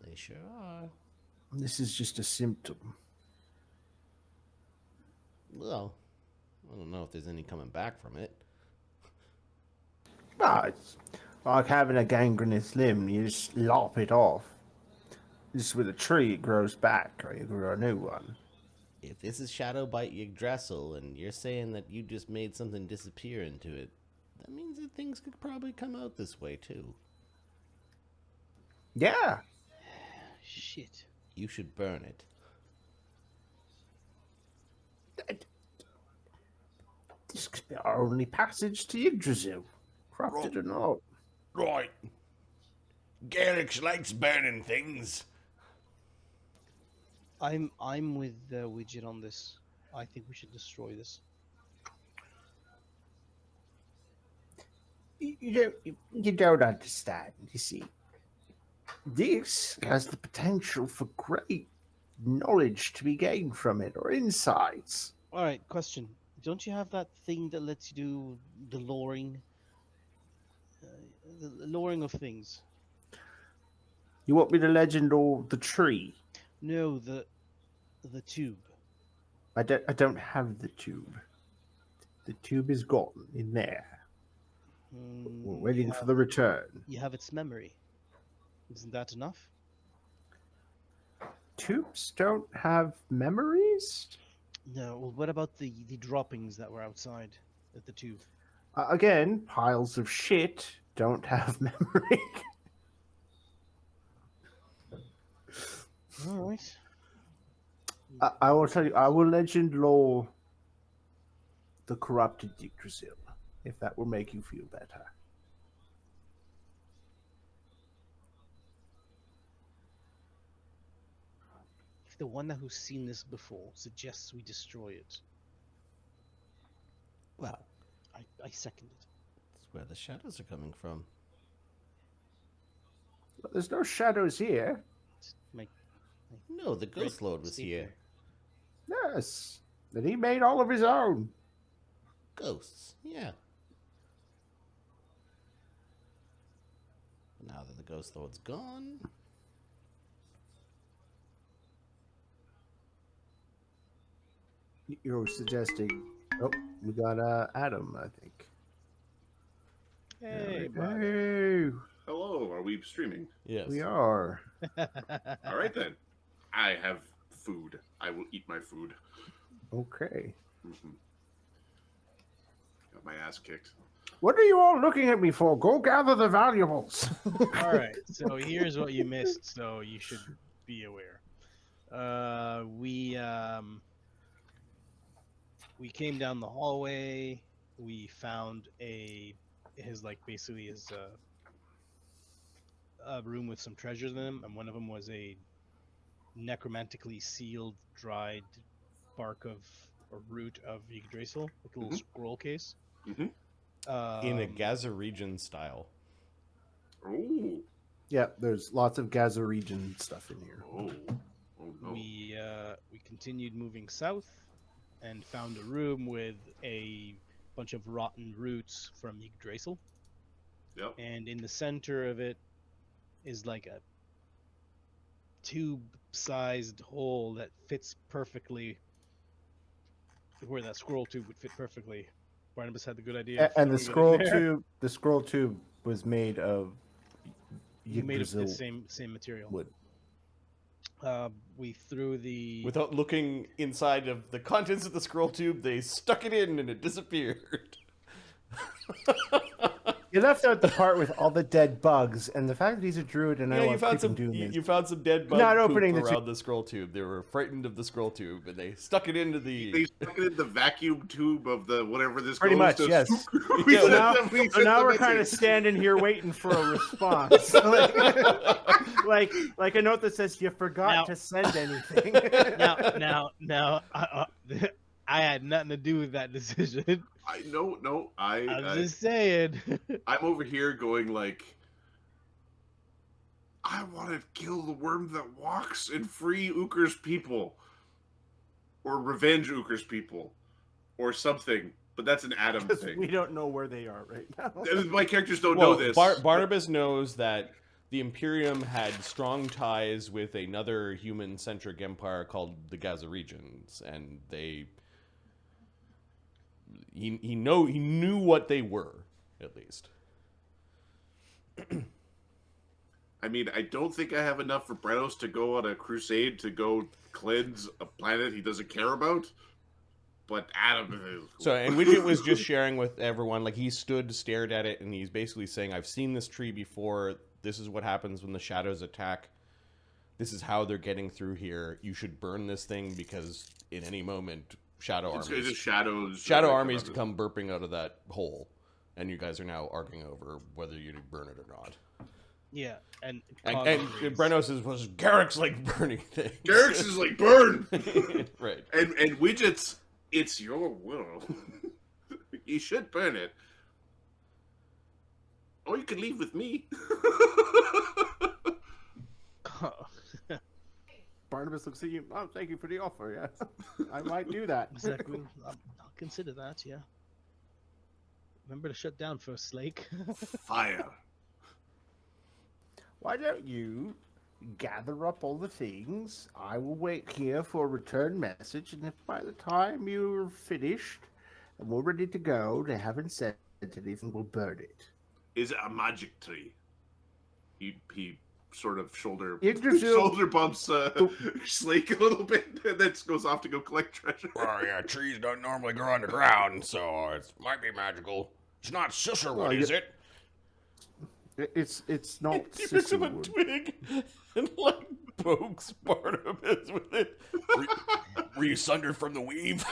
They sure are. This is just a symptom. Well, I don't know if there's any coming back from it. It's like having a gangrenous limb. You just lop it off. Just with a tree, it grows back, or you grow a new one. If this is Shadow-blighted Yggdrasil, and you're saying that you just made something disappear into it, that means that things could probably come out this way, too. Yeah. Shit. You should burn it. This could be our only passage to Yggdrasil. Corrupted or not. Right. Garrix likes burning things. I'm with Widget on this. I think we should destroy this. You don't understand, you see. This has the potential for great knowledge to be gained from it, or insights. All right, question. Don't you have that thing that lets you do the loring? The loring of things. You want me to legend or the tree? No, the tube. I don't have the tube. The tube is gone in there. We're waiting for the return. You have its memory. Isn't that enough? Tubes don't have memories? No. Well, what about the droppings that were outside at the tube? Again, piles of shit don't have memory. All right. I will tell you, I will legend lore the corrupted Yggdrasil, if that will make you feel better. If the one who's seen this before suggests we destroy it, Well, I second it. that's where the shadows are coming from. But there's no shadows here. No, the Ghost Lord was here. Yes. That he made all of his own. Ghosts, yeah. Now that the Ghost Lord's gone... You're suggesting... Oh, we got Adam, I think. Hey, Hey, Hello, are we streaming? Yes. we are. All right then. I have food. I will eat my food. Okay. Mhm. Got my ass kicked. What are you all looking at me for? Go gather the valuables. All right, so here's what you missed, so you should be aware. We came down the hallway. We found his a room with some treasures in them, and one of them was a necromantically sealed, dried bark of or root of Yggdrasil, like a little scroll case. Mhm. In a Gazaregian style. Oh. Yeah, there's lots of Gaza region stuff in here. Oh. Oh no. We continued moving south and found a room with a bunch of rotten roots from Yggdrasil. Yep. And in the center of it is like a tube-sized hole that fits perfectly where that scroll tube would fit perfectly. Barnabus had the good idea. And the throwing it in scroll there. tube, the scroll tube was made of Made of the Yggdrasil same material. wood. We threw the Without looking inside of the contents of the scroll tube, they stuck it in and it disappeared. You left out the part with all the dead bugs, and the fact that he's a druid and I Yeah, want you found some. doom You, is you found some dead bug Not poop opening the around the scroll tube. They were frightened of the scroll tube, and they stuck it into the. They stuck it in the vacuum tube of the whatever this pretty goes much to. yes. We So sent now, them- we so sent now them we're a kind of message. standing here waiting for a response, like a note that says you forgot Now- to send anything. Now, I had nothing to do with that decision. I'm just saying. I'm over here going like, I want to kill the worm that walks and free Ukr's people, or revenge Ukr's people, or something. But that's an Adam Because thing. we don't know where they are right now. My characters don't Well, know this. Barnabas knows that the Imperium had strong ties with another human-centric empire called the Gazaregians, and he knew what they were, at least. I mean, I don't think I have enough for Brennos to go on a crusade to go cleanse a planet he doesn't care about. But Adam is cool. So, and Widget was just sharing with everyone, like he stared at it, and he's basically saying, "I've seen this tree before. This is what happens when the shadows attack. This is how they're getting through here. You should burn this thing because in any moment, It's just armies shadow armies to come burping out of that hole, and you guys are now arguing over whether you burn it or not." Yeah, and And Brennos was Garrick's like burning things. Garrick's is like burn, Right. and Widget's. It's your will. You should burn it. Or you could leave with me. Barnabas looks at you. Oh, thank you for the offer. Yeah, I might do that. Exactly. I'll consider that. Yeah. Remember to shut down first, Slake. Fire. Why don't you gather up all the things? I will wait here for a return message, and if by the time you're finished and we're ready to go, they haven't said anything, we'll burn it. Is it a magic tree? He sort of shoulder Yggdrasil. bumps Slake a little bit, and then goes off to go collect treasure. Well, yeah, trees don't normally grow underground, so it might be magical. It's not Scissorwood, is it? It's not. He picks up a Scissorwood. twig and like pokes Barnabas with it. Were you sundered from the weave?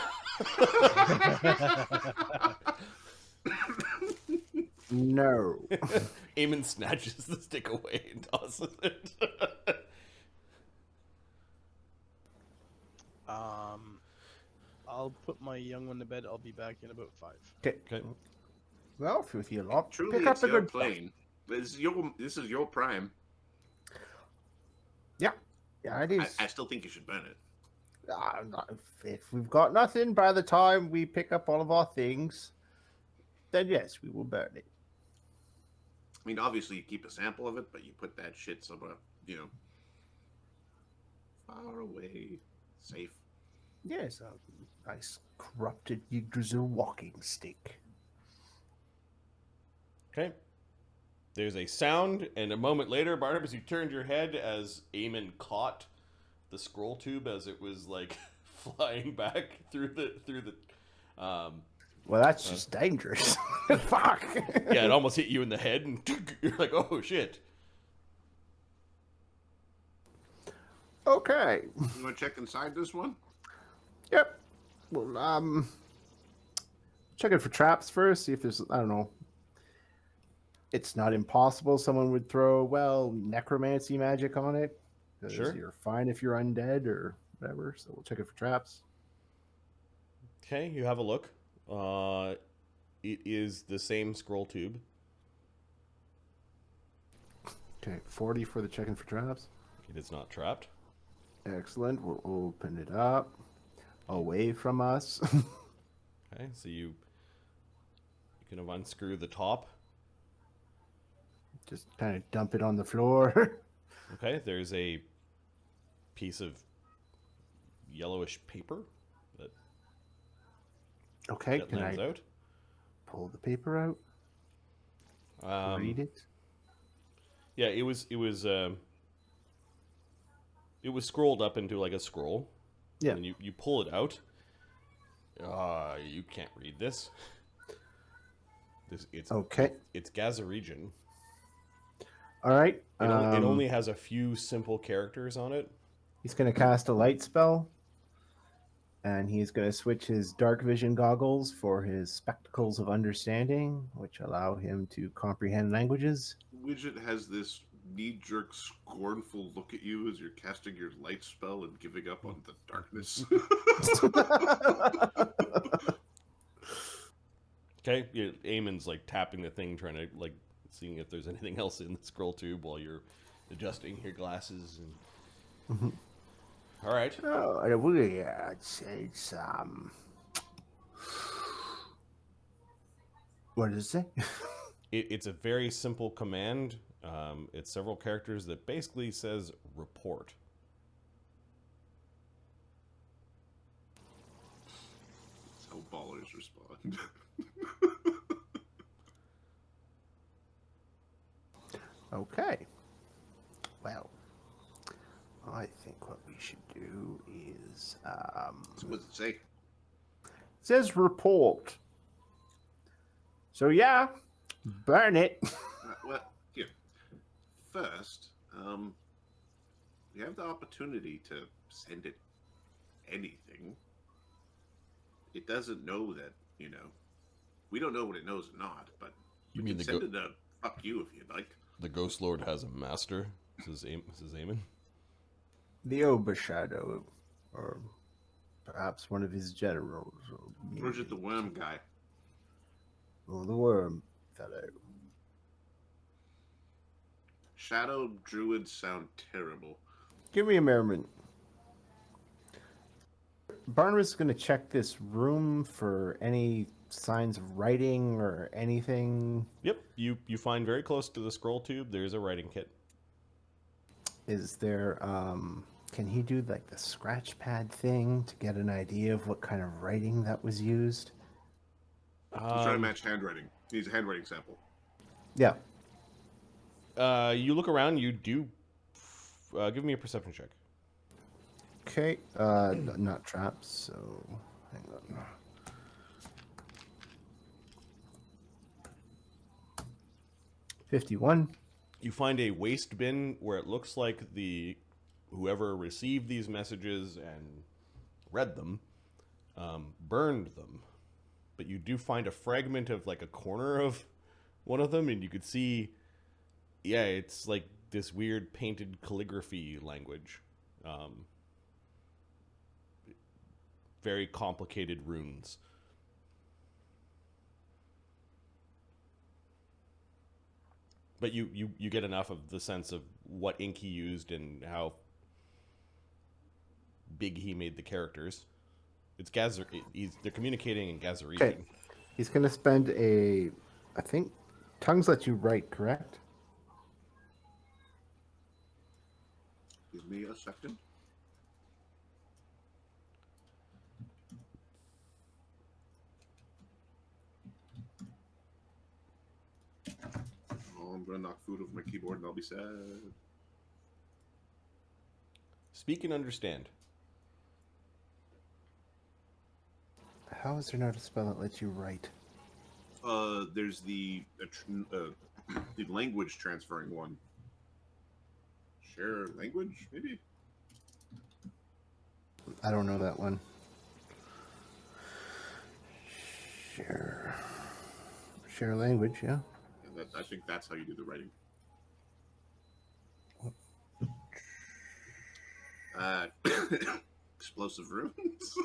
No. Eamon snatches the stick away and tosses it. I'll put my young one to bed. I'll be back in about 5. Okay. Well, if you feel lot, Truly, pick up it's the your good plane. This is your prime. Yeah, it is. I still think you should burn it. If we've got nothing by the time we pick up all of our things, then yes, we will burn it. I mean, obviously you keep a sample of it, but you put that shit somewhere, far away, safe. Yes, a nice corrupted Yggdrasil walking stick. Okay. There's a sound, and a moment later, Barnabas, you turned your head as Eamon caught the scroll tube as it was like flying back through the. Well, that's just dangerous. Fuck. Yeah, it almost hit you in the head, and you're like, "Oh shit!" Okay. You want to check inside this one? Yep. Well, check it for traps first. See if there's, I don't know. It's not impossible someone would throw, necromancy magic on it. 'Cause Sure. You're fine if you're undead or whatever. So we'll check it for traps. Okay, you have a look. It is the same scroll tube. Okay, 40 for the checking for traps. It is not trapped. Excellent. We'll open it up away from us. Okay, so you kind of unscrew the top. Just kind of dump it on the floor. Okay, there's a piece of yellowish paper that Okay, that can lands I out. pull the paper out, read it. Yeah, it was scrolled up into like a scroll. Yeah. And you pull it out. You can't read this. It's Okay. It's Gazaregion. All right. It only has a few simple characters on it. He's going to cast a light spell, and he's going to switch his dark vision goggles for his spectacles of understanding, which allow him to comprehend languages. Widget has this knee-jerk, scornful look at you as you're casting your light spell and giving up on the darkness. Okay, Eamon's like tapping the thing, trying to like seeing if there's anything else in the scroll tube while you're adjusting your glasses. And... All right. Oh, I would say what does it say? It's a very simple command. It's several characters that basically says report. That's how ballers respond. Okay. Well, I think what we should do is So what does it say? it says report. So yeah, burn it. Well, here. First, we have the opportunity to send it anything. It doesn't know that, we don't know what it knows or not, but You we mean can send it to fuck you if you'd like. The Ghost Lord has a master. This is Eamon. The Overshadow, or perhaps one of his generals. Or is it the worm guy? Or the worm fellow. Shadow druids sound terrible. Give me a moment. Barnabus is going to check this room for any signs of writing or anything. Yep, you find very close to the scroll tube. There's a writing kit. Is there, can he do like the scratch pad thing to get an idea of what kind of writing that was used? He's trying to match handwriting. He needs a handwriting sample. Yeah. You look around. You do. Give me a perception check. Okay. Not traps, so hang on. $51. You find a waste bin where it looks like whoever received these messages and read them burned them, but you do find a fragment of like a corner of one of them, and you could see, it's like this weird painted calligraphy language, very complicated runes. But you get enough of the sense of what ink he used and how big he made the characters. It's they're communicating in Gazaregion. Okay. He's going to spend I think, tongues let you write, correct? Give me a second. Oh, I'm gonna knock food off my keyboard and I'll be sad. Speak and understand. How is there not a spell that lets you write? There's the language transferring one. Share language, maybe? I don't know that one. Share language, yeah. I think that's how you do the writing. Explosive runes.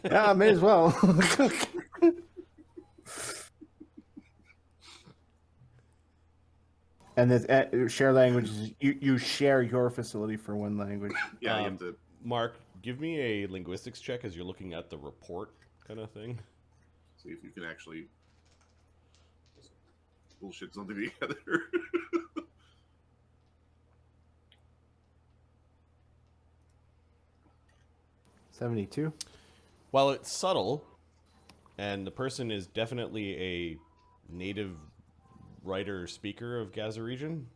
Yeah, may as well. And there's share languages. You share your facility for one language. Yeah, you have to. Mark, give me a linguistics check as you're looking at the report kind of thing. See if you can actually bullshit something together. 72. While it's subtle, and the person is definitely a native writer speaker of Gaza region,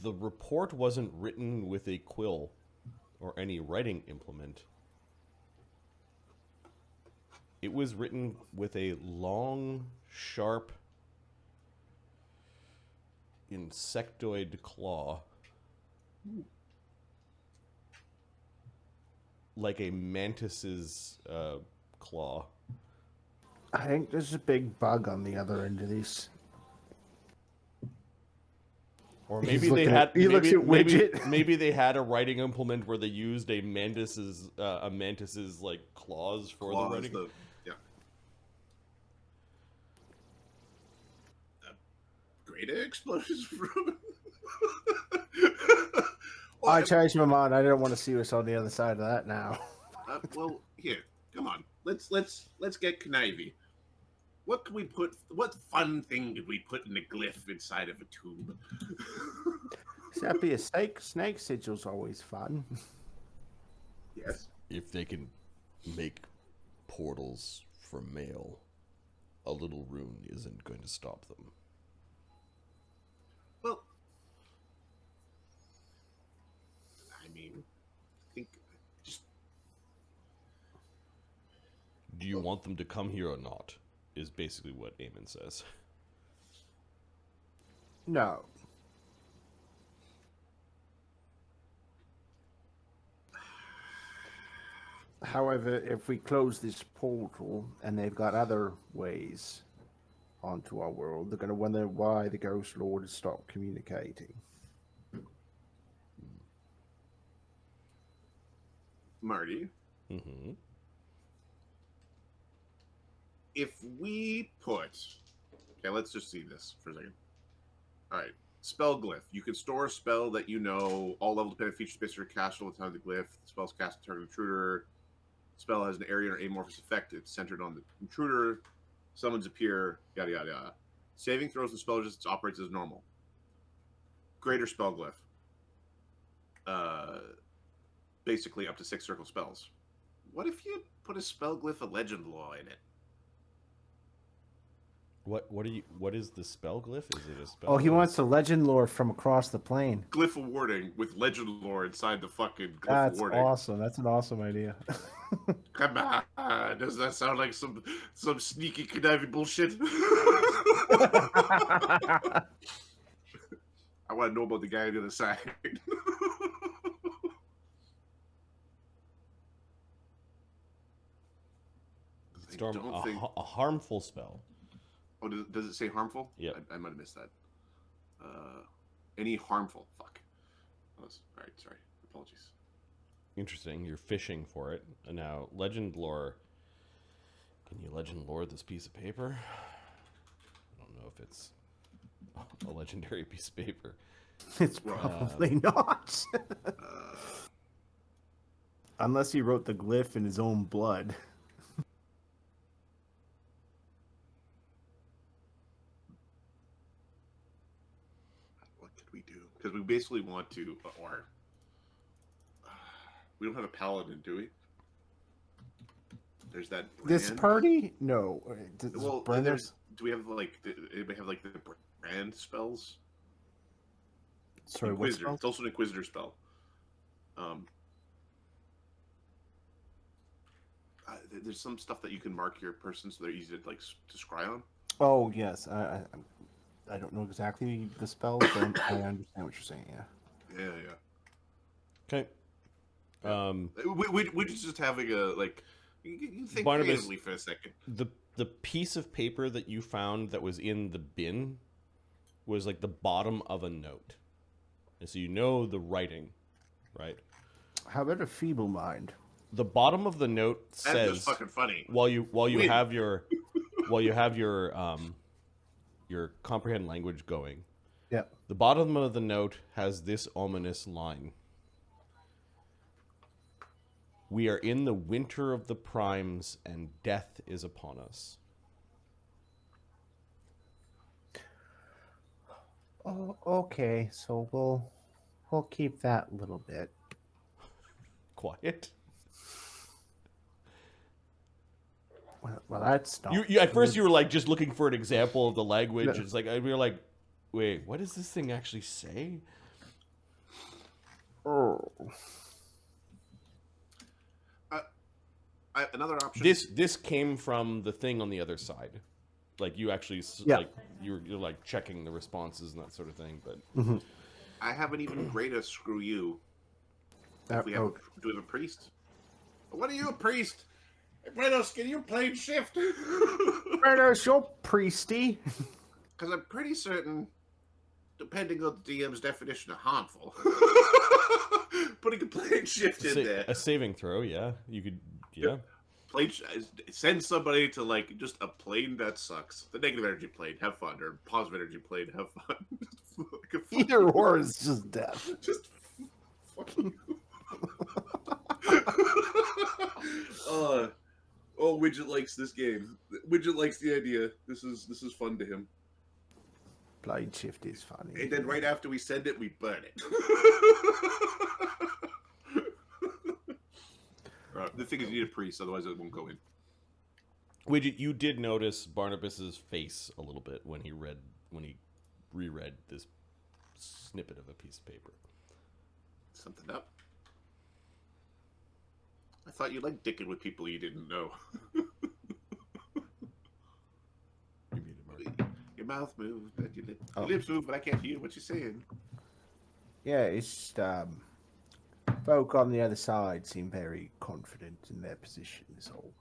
the report wasn't written with a quill or any writing implement. It was written with a long, sharp, insectoid claw. Like a mantis's claw. I think there's a big bug on the other end of these. Or He's maybe they looking had. at- he looks at Widget. Maybe they had a writing implement where they used a mantis's like claws for the writing. Yeah. Great explosions from. Well, I changed my mind. I didn't want to see what's on the other side of that now. well, here, come on. Let's get conniving. What can we put? What fun thing could we put in a glyph inside of a tube? Except be a snake sigil's always fun. Yes. If they can make portals for mail, a little rune isn't going to stop them. Well, I mean, I think just Do you want them to come here or not? Is basically what Eamon says. No. However, if we close this portal and they've got other ways onto our world, they're going to wonder why the Ghost Lord has stopped communicating. Marty. Mm-hmm. If we put, okay, let's just see this for a second. All right, spell glyph. You can store a spell that you know all level dependent feature space or cast all the time of the glyph. The spell's cast on target intruder. Spell has an area or amorphous effect. It's centered on the intruder. Summons appear. Yada yada yada. Saving throws and spell resistance operates as normal. Greater spell glyph. Basically up to 6 circle spells. What if you put a spell glyph of legend law in it? What is the spell glyph? Is it a spell? Oh, he glyph? wants the legend lore from across the plane. Glyph of warding with legend lore inside the fucking glyph That's of warding. awesome. That's an awesome idea. Come on, does that sound like some sneaky conniving bullshit? I want to know about the guy on the other side. Storm, don't think- a harmful spell. Oh, does it say harmful? Yeah. I might have missed that. Any harmful? Fuck. All right, sorry. Apologies. Interesting. You're fishing for it. And now, legend lore. Can you legend lore this piece of paper? I don't know if it's a legendary piece of paper. It's probably not. Unless he wrote the glyph in his own blood. What could we do? Because we basically want to, or we don't have a paladin, do we? There's that. This brand. party? No. Well, Brennos? do we have anybody have like the brand spells? Sorry, what Inquisitor. spell? It's also an Inquisitor spell. There's some stuff that you can mark your person so they're easy to to scry on. Oh, yes. I don't know exactly the spell, but I understand what you're saying, yeah. Yeah. Okay. We're just having a like. You think Barnabus, creatively for a second. the piece of paper that you found that was in the bin was like the bottom of a note. And so you know the writing, right? How about a feeble mind? The bottom of the note That's says just fucking funny. while you Win. have your your comprehend language going. Yeah. The bottom of the note has this ominous line. We are in the winter of the primes and death is upon us. Oh, okay. So we'll keep that little bit. Quiet. Well, that's not. You at first you were like just looking for an example of the language. It's like we were like, wait, what does this thing actually say? Oh. Another option. This came from the thing on the other side. Like you actually like you're like checking the responses and that sort of thing. But I have an even greater screw you. Do we have a priest? What are you, a priest? Brennos, can you plane shift? Brennos, you're priesty. Because I'm pretty certain, depending on the DM's definition of harmful, putting a plane shift in there. A saving throw, yeah. You could, yeah. Send somebody to like just a plane that sucks. The negative energy plane, have fun, or positive energy plane, have fun. Either or is just death. Just fucking. Oh, Widget likes this game. Widget likes the idea. This is fun to him. Blind shift is funny. And then right after we send it, we burn it. The thing is, you need a priest, otherwise it won't go in. Widget, you did notice Barnabas's face a little bit when he reread this snippet of a piece of paper. Something up. I thought you liked dicking with people you didn't know. Your mouth moved, and your lips move, but I can't hear what you're saying. Yeah, it's folk on the other side seem very confident in their position. Is all.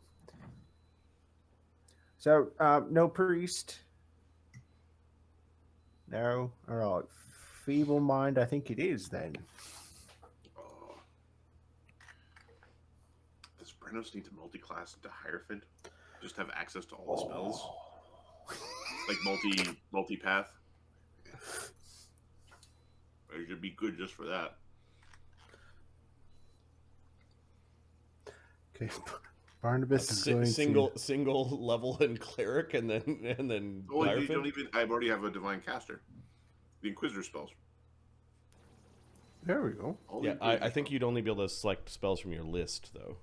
So, no priest. No, all right. Feeble mind, I think it is then. Does Brennos need to multi-class into Hierophant? Just have access to all the spells? Like multi-path? It should be good just for that. Okay, Barnabas is going single level in cleric and then. Oh, you don't even. I already have a divine caster. The Inquisitor spells. There we go. Yeah, I think you'd only be able to select spells from your list, though.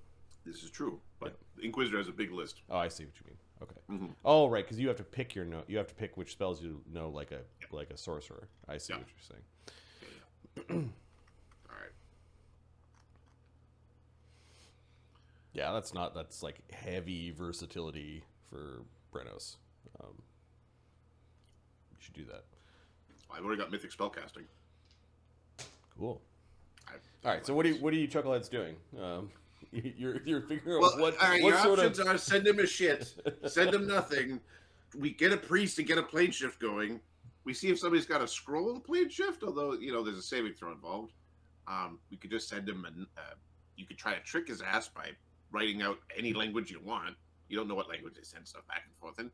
This is true, but the Inquisitor has a big list. Oh, I see what you mean. Okay. Mm-hmm. Oh, right, because you have to pick you have to pick which spells you know, like a sorcerer. I see what you're saying. All right. Yeah, that's like heavy versatility for Brennos. You should do that. I've already got mythic spellcasting. Cool. All right, so what are you chuckleheads doing? You're figuring out what. All right, what your sort options of... are send him a shit, send him nothing. We get a priest and get a plane shift going. We see if somebody's got a scroll of plane shift, although there's a saving throw involved. We could just send him, and you could try to trick his ass by writing out any language you want. You don't know what language they send stuff back and forth in.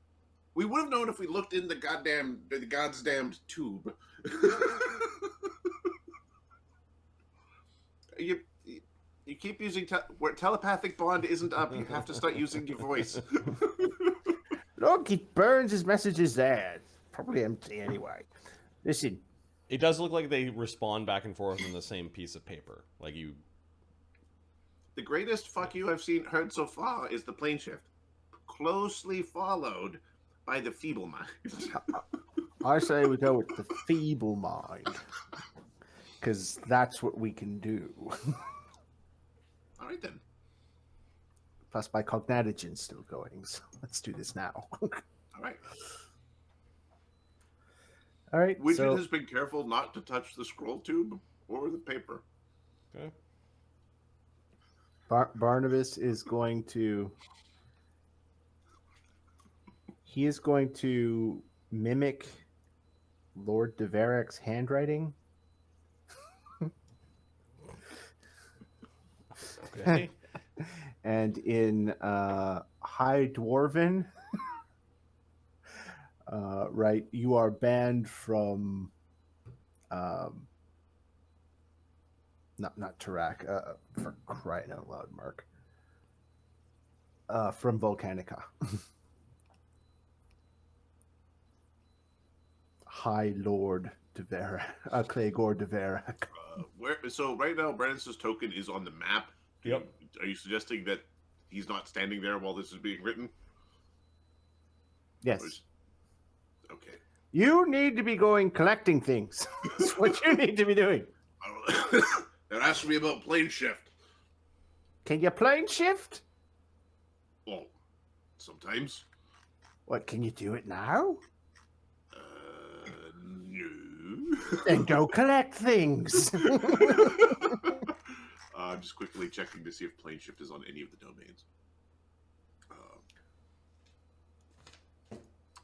We would have known if we looked in the God's damned tube. You keep using where telepathic bond isn't up. You have to start using your voice. Look, it burns his messages there. It's probably empty anyway. Listen. It does look like they respond back and forth on the same piece of paper. Like you. The greatest fuck you I've heard so far is the plane shift, closely followed by the feeble mind. I say we go with the feeble mind, because that's what we can do. All right, then. Plus, my cognitigen's still going, so let's do this now. All right. All right. Widget has been careful not to touch the scroll tube or the paper. Okay. Barnabas is going to... He is going to mimic Lord Deverek's handwriting. Okay. And in High Dwarven, right, you are banned from not Tarak, for crying out loud, Mark. From Volcanica. High Lord Deverak, Claygor Deverak. So right now, Brennos' token is on the map. Yep. Are you suggesting that he's not standing there while this is being written? Yes. Okay. You need to be going collecting things. That's what you need to be doing. They're asking me about plane shift. Can you plane shift? Well, sometimes. What, can you do it now? No. Then go collect things. I'm just quickly checking to see if plane shift is on any of the domains.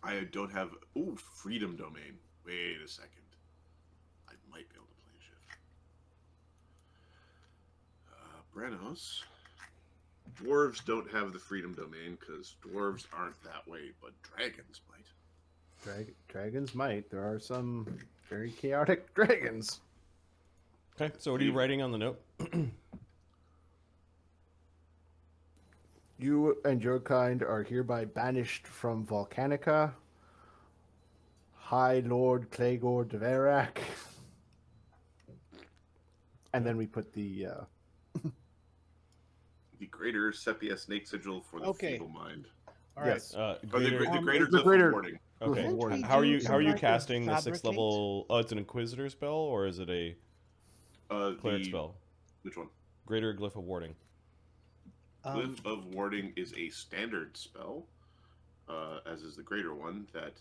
I don't have... Ooh, freedom domain. Wait a second. I might be able to plane shift. Brennos. Dwarves don't have the freedom domain because dwarves aren't that way, but dragons might. Dragons might. There are some very chaotic dragons. Okay, so what are you writing on the note? You and your kind are hereby banished from Volcanica. High Lord Clegor de Verac. And then we put the... The greater Sepia snake sigil for the Okay. feeble mind. All right. yes. Or Greater, the greater the glyph greater- of warding. okay. Can't we How are do you something like casting the 6th fabricate? level? Oh, it's an Inquisitor spell, or is it a cleric The- spell? Which one? Greater Glyph of Warding. Glyph of warding is a standard spell, as is the greater one. That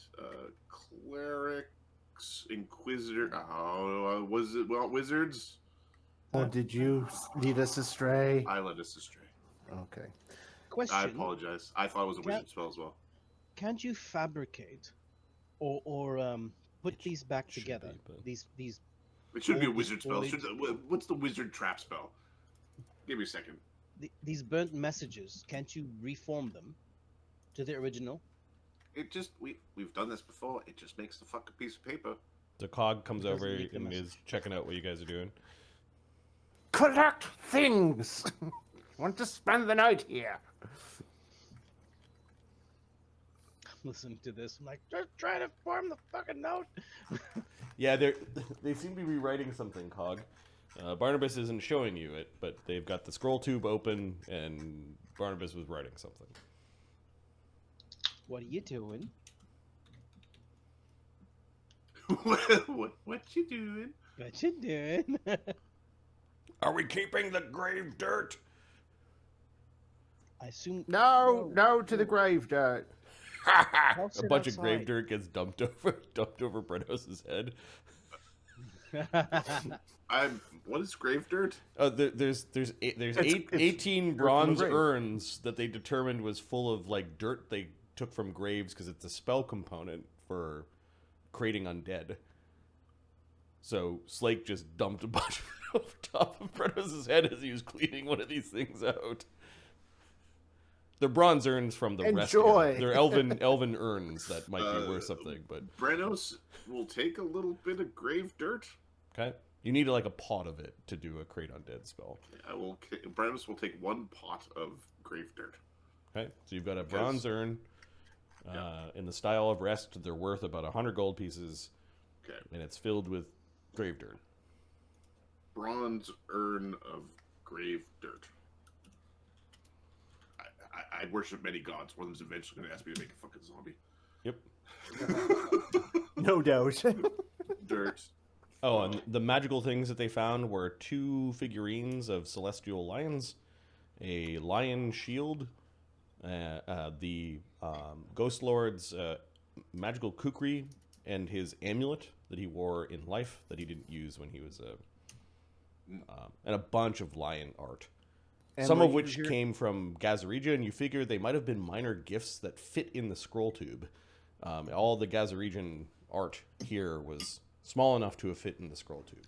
clerics, inquisitor. Oh, was it wizards? Or did you lead us astray? I led us astray. Okay. Question. I apologize. I thought it was a wizard spell as well. Can't you fabricate or put these back should together? be, but- These It should be a Old wizard spell. foliage. What's the wizard trap spell? Give me a second. these burnt messages. Can't you reform them to the original? It just we've done this before. It just makes the fucking piece of paper. The cog comes It doesn't over make the and message. is checking out what you guys are doing. Collect things! Want to spend the night here? Listening to this, I'm like, just try to form the fucking note. Yeah, they seem to be rewriting something, Cog. Barnabus isn't showing you it, but they've got the scroll tube open, and Barnabus was writing something. What are you doing? what you doing? What you doing? Are we keeping the grave dirt? I assume. No to the grave dirt. I'll A sit bunch of grave outside. dirt gets dumped over Brennos' head. What is grave dirt? There's It's 18 dirt from bronze the grave. urns that they determined was full of like dirt they took from graves because it's a spell component for creating undead. So Slake just dumped a bunch of it over top of Brennos' head as he was cleaning one of these things out. They're bronze urns from the Enjoy. rest. They're elven urns that might be worth something, but Brennos will take a little bit of grave dirt. okay. You need like a pot of it to do a create undead spell. Brennos will take one pot of grave dirt. Okay, so you've got a bronze urn in the style of rest. They're worth about 100 gold pieces, Okay. and it's filled with grave dirt. Bronze urn of grave dirt. I worship many gods. One of them's eventually going to ask me to make a fucking zombie. Yep. No doubt. Dirt. Oh, and the magical things that they found were 2 figurines of celestial lions, a lion shield, the Ghost Lord's magical kukri, and his amulet that he wore in life that he didn't use when he was and a bunch of lion art. And Some what of you which hear- came from Gazarija, and you figure they might have been minor gifts that fit in the scroll tube. All the Gazarijan art here was small enough to have fit in the scroll tube.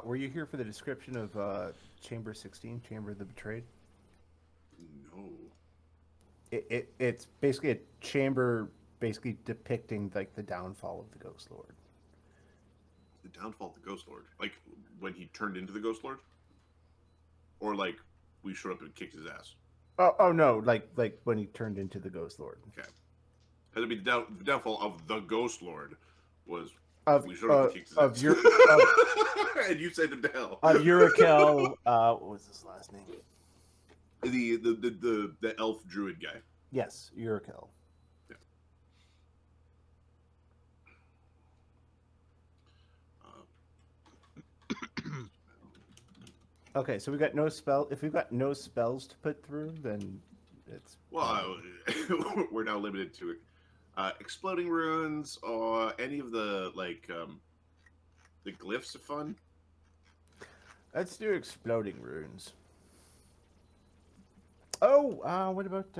Were you here for the description of Chamber 16, Chamber of the Betrayed? No. It's basically a chamber basically depicting like the downfall of the Ghost Lord. The downfall of the Ghost Lord. Like when he turned into the Ghost Lord? Or like we showed up and kicked his ass? Oh no, like when he turned into the Ghost Lord. Okay. Because I mean, the downfall of the Ghost Lord was we showed up and kicked his Of ass. your And you sent him to hell. of Urakel, what was his last name? The elf druid guy. Yes, Yggdrasil. Yeah. Okay, so we got no spell. If we've got no spells to put through, then it's Well, we're now limited to exploding runes or any of the the glyphs are fun. let's do exploding runes. Oh, what about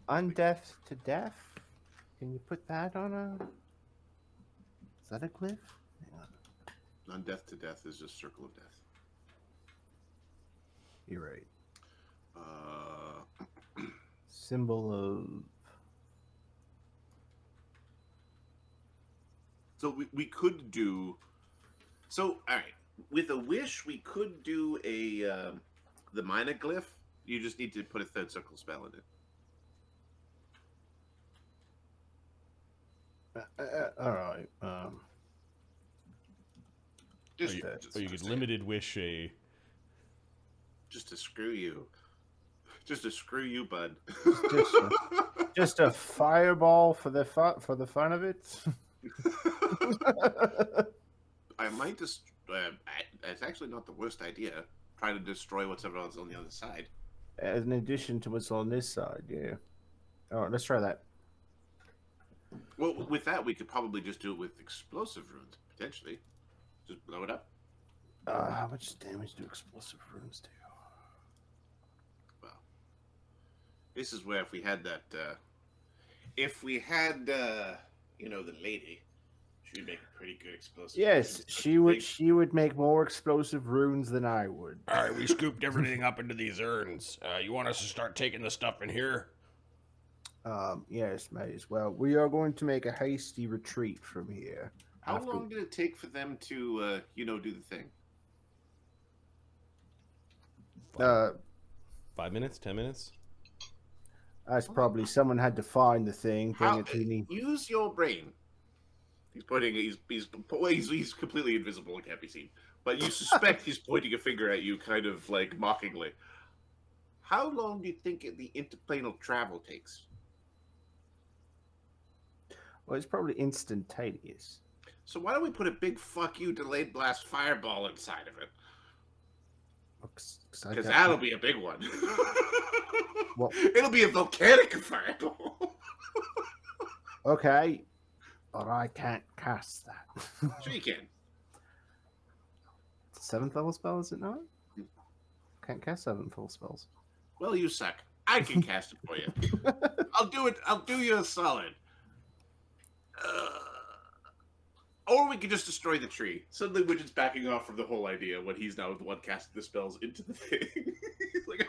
undeath to death? Can you put that on a? Is that a glyph? Hang on. Undeath to death is just circle of death. You're right. Uh, Symbol of. so we could do. So all right, with a wish, we could do a the minor glyph. You just need to put a third circle spell in it. All right. Just, Or you could limited wish a. just to screw you. Just to screw you, bud. Just a fireball for the fun of it. I might just. It's actually not the worst idea. Try to destroy whatever else on the other side. In addition to what's on this side, yeah. All right, let's try that. Well, with that, we could probably just do it with explosive runes, potentially. Just blow it up. How much damage do explosive runes do? Well, this is where if we had that, the lady, she'd make a pretty good explosive. Yes, she would. She would make more explosive runes than I would. All right, we scooped everything up into these urns. You want us to start taking the stuff in here? Yes, may as well. We are going to make a hasty retreat from here. How long did it take for them to, do the thing? 5 minutes, 10 minutes. That's probably someone had to find the thing, bring it to me. Use your brain. He's pointing. He's completely invisible and can't be seen. But you suspect he's pointing a finger at you, kind of like mockingly. How long do you think the interplanal travel takes? Well, it's probably instantaneous. So why don't we put a big "fuck you" delayed blast fireball inside of it? Because that'll be a big one. Well, it'll be a volcanic fireball. Okay, but I can't cast that. Sure you can. 7th level spell, is it not? Can't cast 7th level spells. Well, you suck. I can cast it for you. I'll do it. I'll do you a solid. Or we could just destroy the tree. Suddenly, Widget's backing off from the whole idea when he's now the one casting the spells into the thing. He's like,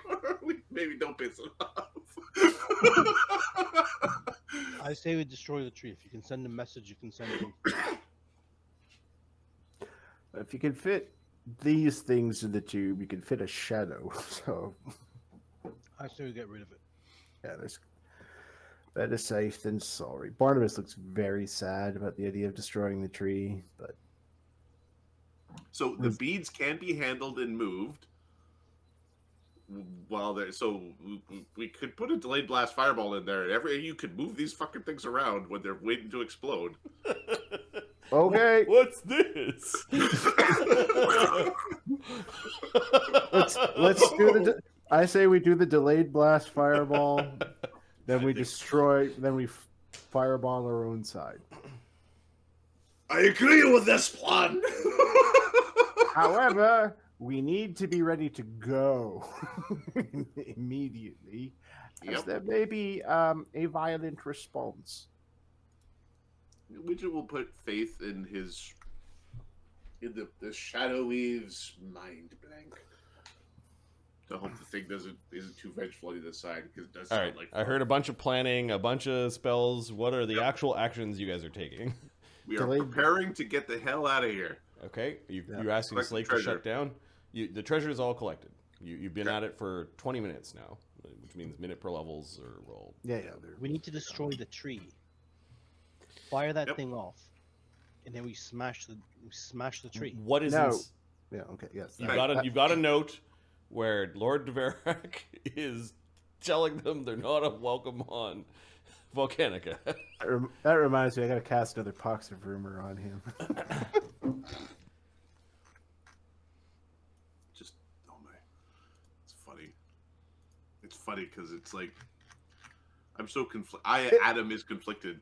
maybe don't piss him off. I say we destroy the tree. If you can send a message, you can send it in. If you can fit these things in the tube, you can fit a shadow. So, I say we get rid of it. yeah, there's better safe than sorry. Barnabus looks very sad about the idea of destroying the tree, but so the beads can be handled and moved while they're. So we could put a delayed blast fireball in there, and you could move these fucking things around when they're waiting to explode. okay. What's this? let's do the. I say we do the delayed blast fireball. Then we destroy. Then we fireball our own side. I agree with this plan. However, we need to be ready to go immediately, as there may be a violent response. Widget will put faith in the Shadow Weave's mind blank. To hope the thing isn't too vengeful on the other side, because it does sound All right, like I heard a bunch of planning, a bunch of spells. What are the actual actions you guys are taking? We are preparing to get the hell out of here. Okay, you're asking Collect the Slake to treasure. shut down. The treasure is all collected. You've been at it for 20 minutes now, which means minute per levels are rolled. Yeah. We need to destroy the tree. Fire that thing off, and then we smash the tree. What is No. this? Yeah. Okay. Yes. You've got a note where Lord Deverak is telling them they're not welcome on Volcanica. That reminds me, I gotta cast another Pox of Rumor on him. Just, oh my, it's funny. It's funny because it's like, I'm so Adam is conflicted.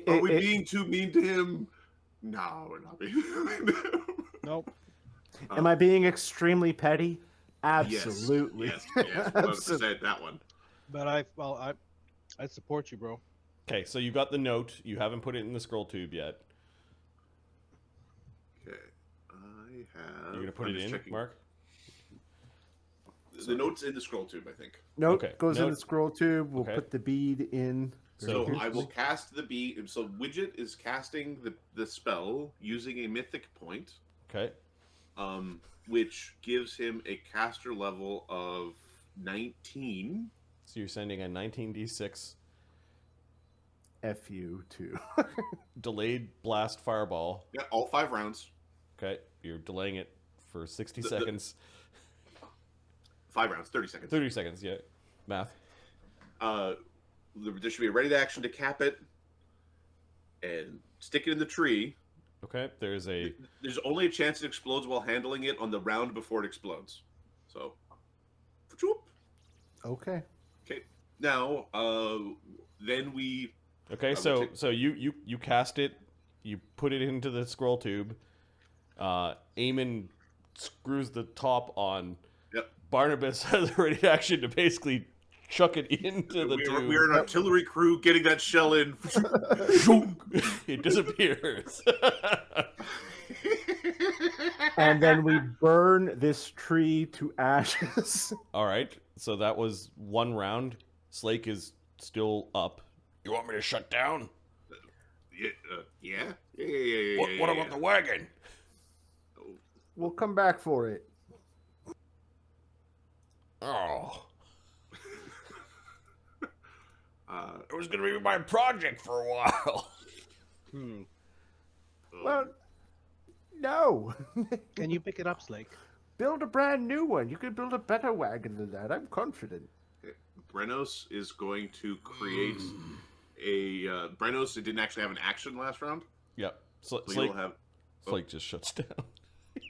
Are we being too mean to him? No, we're not being too mean to him. Nope. Am I being extremely petty? Absolutely. Yes, 100% that one. But I support you, bro. Okay, so you got the note. You haven't put it in the scroll tube yet. Okay, I have. You're gonna put it in, checking. Mark? The note's in the scroll tube, I think. Note Okay, goes in note. the scroll tube. We'll Okay. put the bead in. So Here. I will cast the bead. So Widget is casting the spell using a mythic point, Okay. which gives him a caster level of 19. So you're sending a 19d6 FU too. delayed blast fireball. Yeah, all 5 rounds. Okay, you're delaying it for 60 seconds. 5 rounds, 30 seconds. 30 seconds, yeah. Math. There should be a ready to action to cap it and stick it in the tree. Okay, there's There's only a chance it explodes while handling it on the round before it explodes. So, whoop. Okay. Okay. Now, then we. Okay, so you cast it, you put it into the scroll tube. Eamon screws the top on. Yep. Barnabas has a ready action to basically chuck it into the tube. We're an artillery crew getting that shell in. It disappears. And then we burn this tree to ashes. All right, so that was one round. Slake is still up. You want me to shut down? Yeah. What about the wagon? We'll come back for it. Oh. It was going to be my project for a while. Well, no. Can you pick it up, Slake? Build a brand new one. You could build a better wagon than that. I'm confident. Brennos is going to create a. Brennos didn't actually have an action last round. Yep. So Slake, you'll have. Slake just shuts down.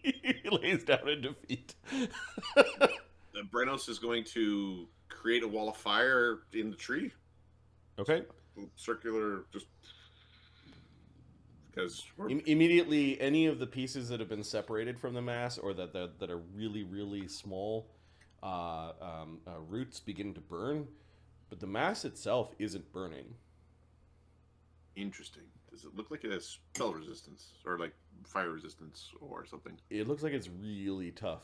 He lays down in defeat. Brennos is going to create a wall of fire in the tree. Okay. Circular, just because. Immediately, any of the pieces that have been separated from the mass or that are really, really small roots begin to burn, but the mass itself isn't burning. Interesting. Does it look like it has spell resistance or like fire resistance or something? It looks like it's really tough.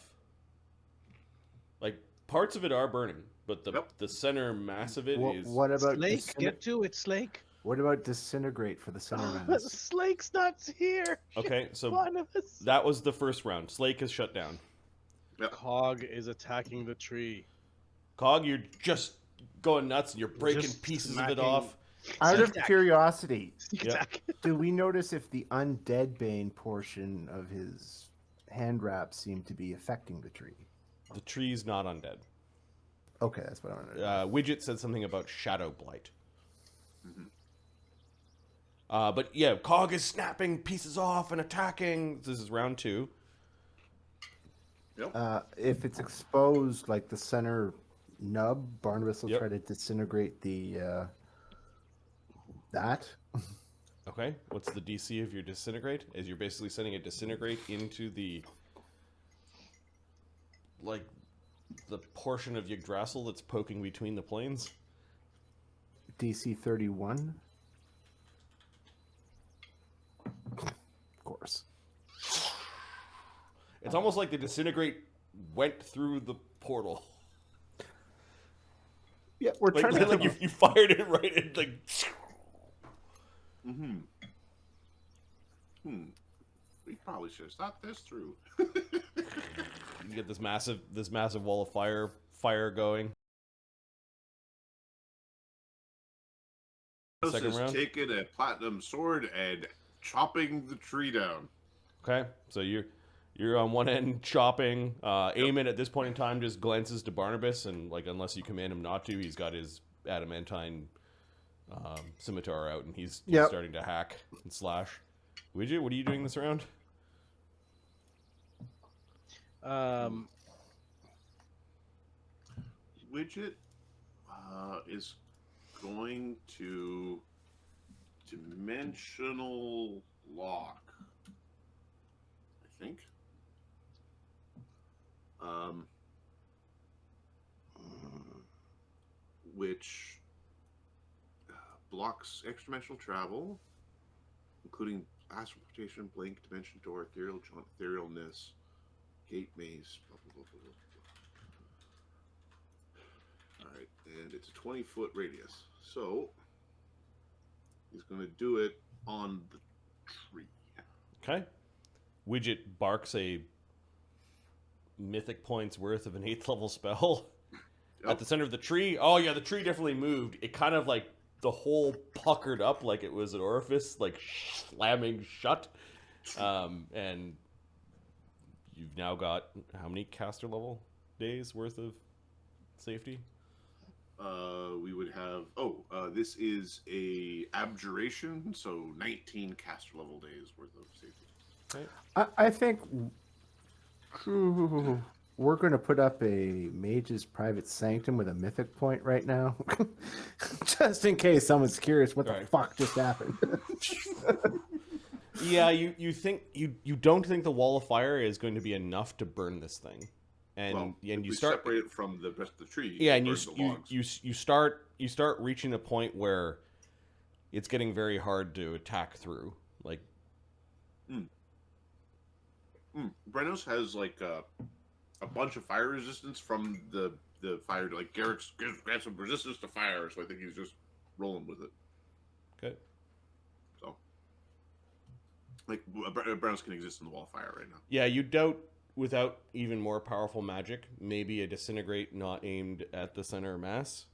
Like, parts of it are burning, but the center mass of it is... What about Slake? Get to it, Slake. What about disintegrate for the center mass? Slake's not here. Okay, so Barnabas. that was the first round. Slake is shut down. Cog is attacking the tree. Cog, you're just going nuts and you're breaking Just pieces of it smacking- off. Out of Attack. curiosity, Attack. do we notice if the undead bane portion of his hand wrap seemed to be affecting the tree? The tree's not undead. Okay, that's what I wanted to know. Widget said something about Shadow-blighted. But yeah, Cog is snapping pieces off and attacking. This is round 2. If it's exposed, like the center nub, Barnabas will Yep. try to disintegrate the that. Okay, what's the DC of your disintegrate? As you're basically sending a disintegrate into the portion of Yggdrasil that's poking between the planes. DC 31. Of course. It's almost like the disintegrate went through the portal. Yeah, we're trying to Like you fired it right in like. We probably should have thought this through. You get this massive wall of fire going. Second Is round. taking a platinum sword and chopping the tree down. Okay, so you're You're on one end chopping. Eamon at this point in time just glances to Barnabus, and like unless you command him not to, he's got his adamantine scimitar out, and he's starting to hack and slash. Widget, what are you doing this round? Widget is going to dimensional lock, I think. Which blocks extra-dimensional travel, including astral rotation, blink, dimension door, etherealness, gate maze, blah, blah, blah, blah, blah. All right, and it's a 20-foot radius. So he's going to do it on the tree. Okay. Widget barks a mythic points worth of an 8th level spell at the center of the tree. Oh yeah, the tree definitely moved. It kind of like the hole puckered up like it was an orifice, like slamming shut. And you've now got how many caster level days worth of safety? We would have this is a abjuration, so 19 caster level days worth of safety. Okay. I think we're going to put up a mage's private sanctum with a mythic point right now, just in case someone's curious what the fuck just happened. Yeah, you think you don't think the wall of fire is going to be enough to burn this thing, and you start separate it from the rest of the tree. Yeah, and you start reaching a point where it's getting very hard to attack through. Like, Brennos has like a bunch of fire resistance from the fire. Like Garrick's got some resistance to fire, so I think he's just rolling with it. okay. So, like Brennos can exist in the wall of fire right now. Yeah, you doubt without even more powerful magic, maybe a disintegrate not aimed at the center mass.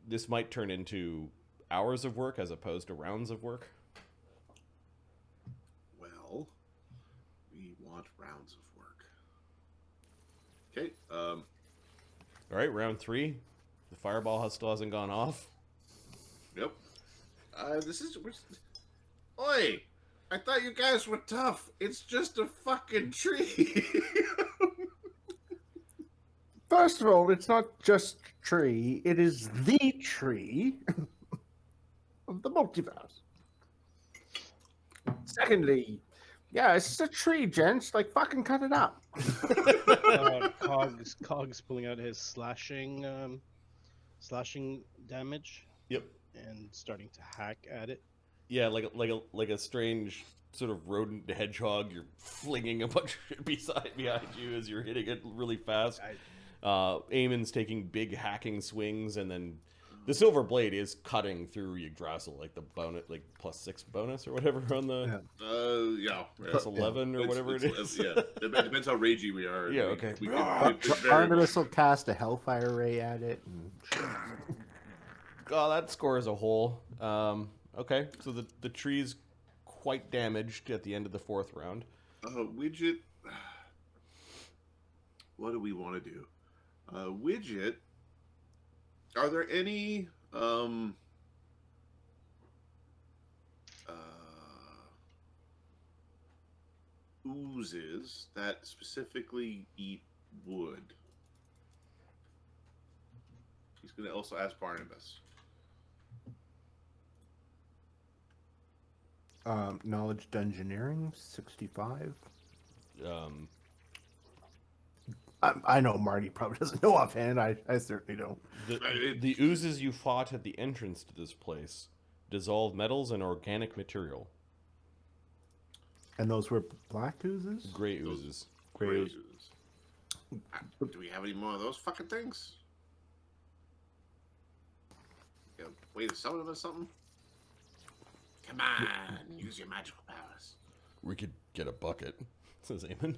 This might turn into hours of work as opposed to rounds of work. Well, we want rounds of work. Okay. All right, round 3. The fireball still hasn't gone off. Yep. Oi! I thought you guys were tough. It's just a fucking tree. First of all, it's not just a tree. It is the tree of the multiverse. Secondly, yeah, it's just a tree, gents. Like, fucking cut it up. Cog's pulling out his slashing damage. Yep. And starting to hack at it. Yeah, like a strange sort of rodent hedgehog. You're flinging a bunch of shit behind you as you're hitting it really fast. Eamon's taking big hacking swings, and then the silver blade is cutting through Yggdrasil, like the bonus, like +6 bonus or whatever on the plus 11 or whatever it is. Yeah, it depends how ragey we are. Yeah, okay. Barnabus will cast a hellfire ray at it. Oh, that scores a hole. Okay, so the tree's quite damaged at the end of the 4th round. Widget, what do we want to do? Widget, are there any oozes that specifically eat wood? He's going to also ask Barnabus. Knowledge dungeoneering 65. I know Marty probably doesn't know offhand. I certainly don't. The oozes you fought at the entrance to this place dissolve metals and organic material. And those were black oozes? Gray oozes. Gray oozes. Do we have any more of those fucking things? Yeah, way to summon them or something? Come on, use your magical powers. We could get a bucket, says Eamon.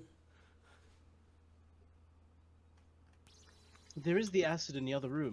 There is the acid in the other room.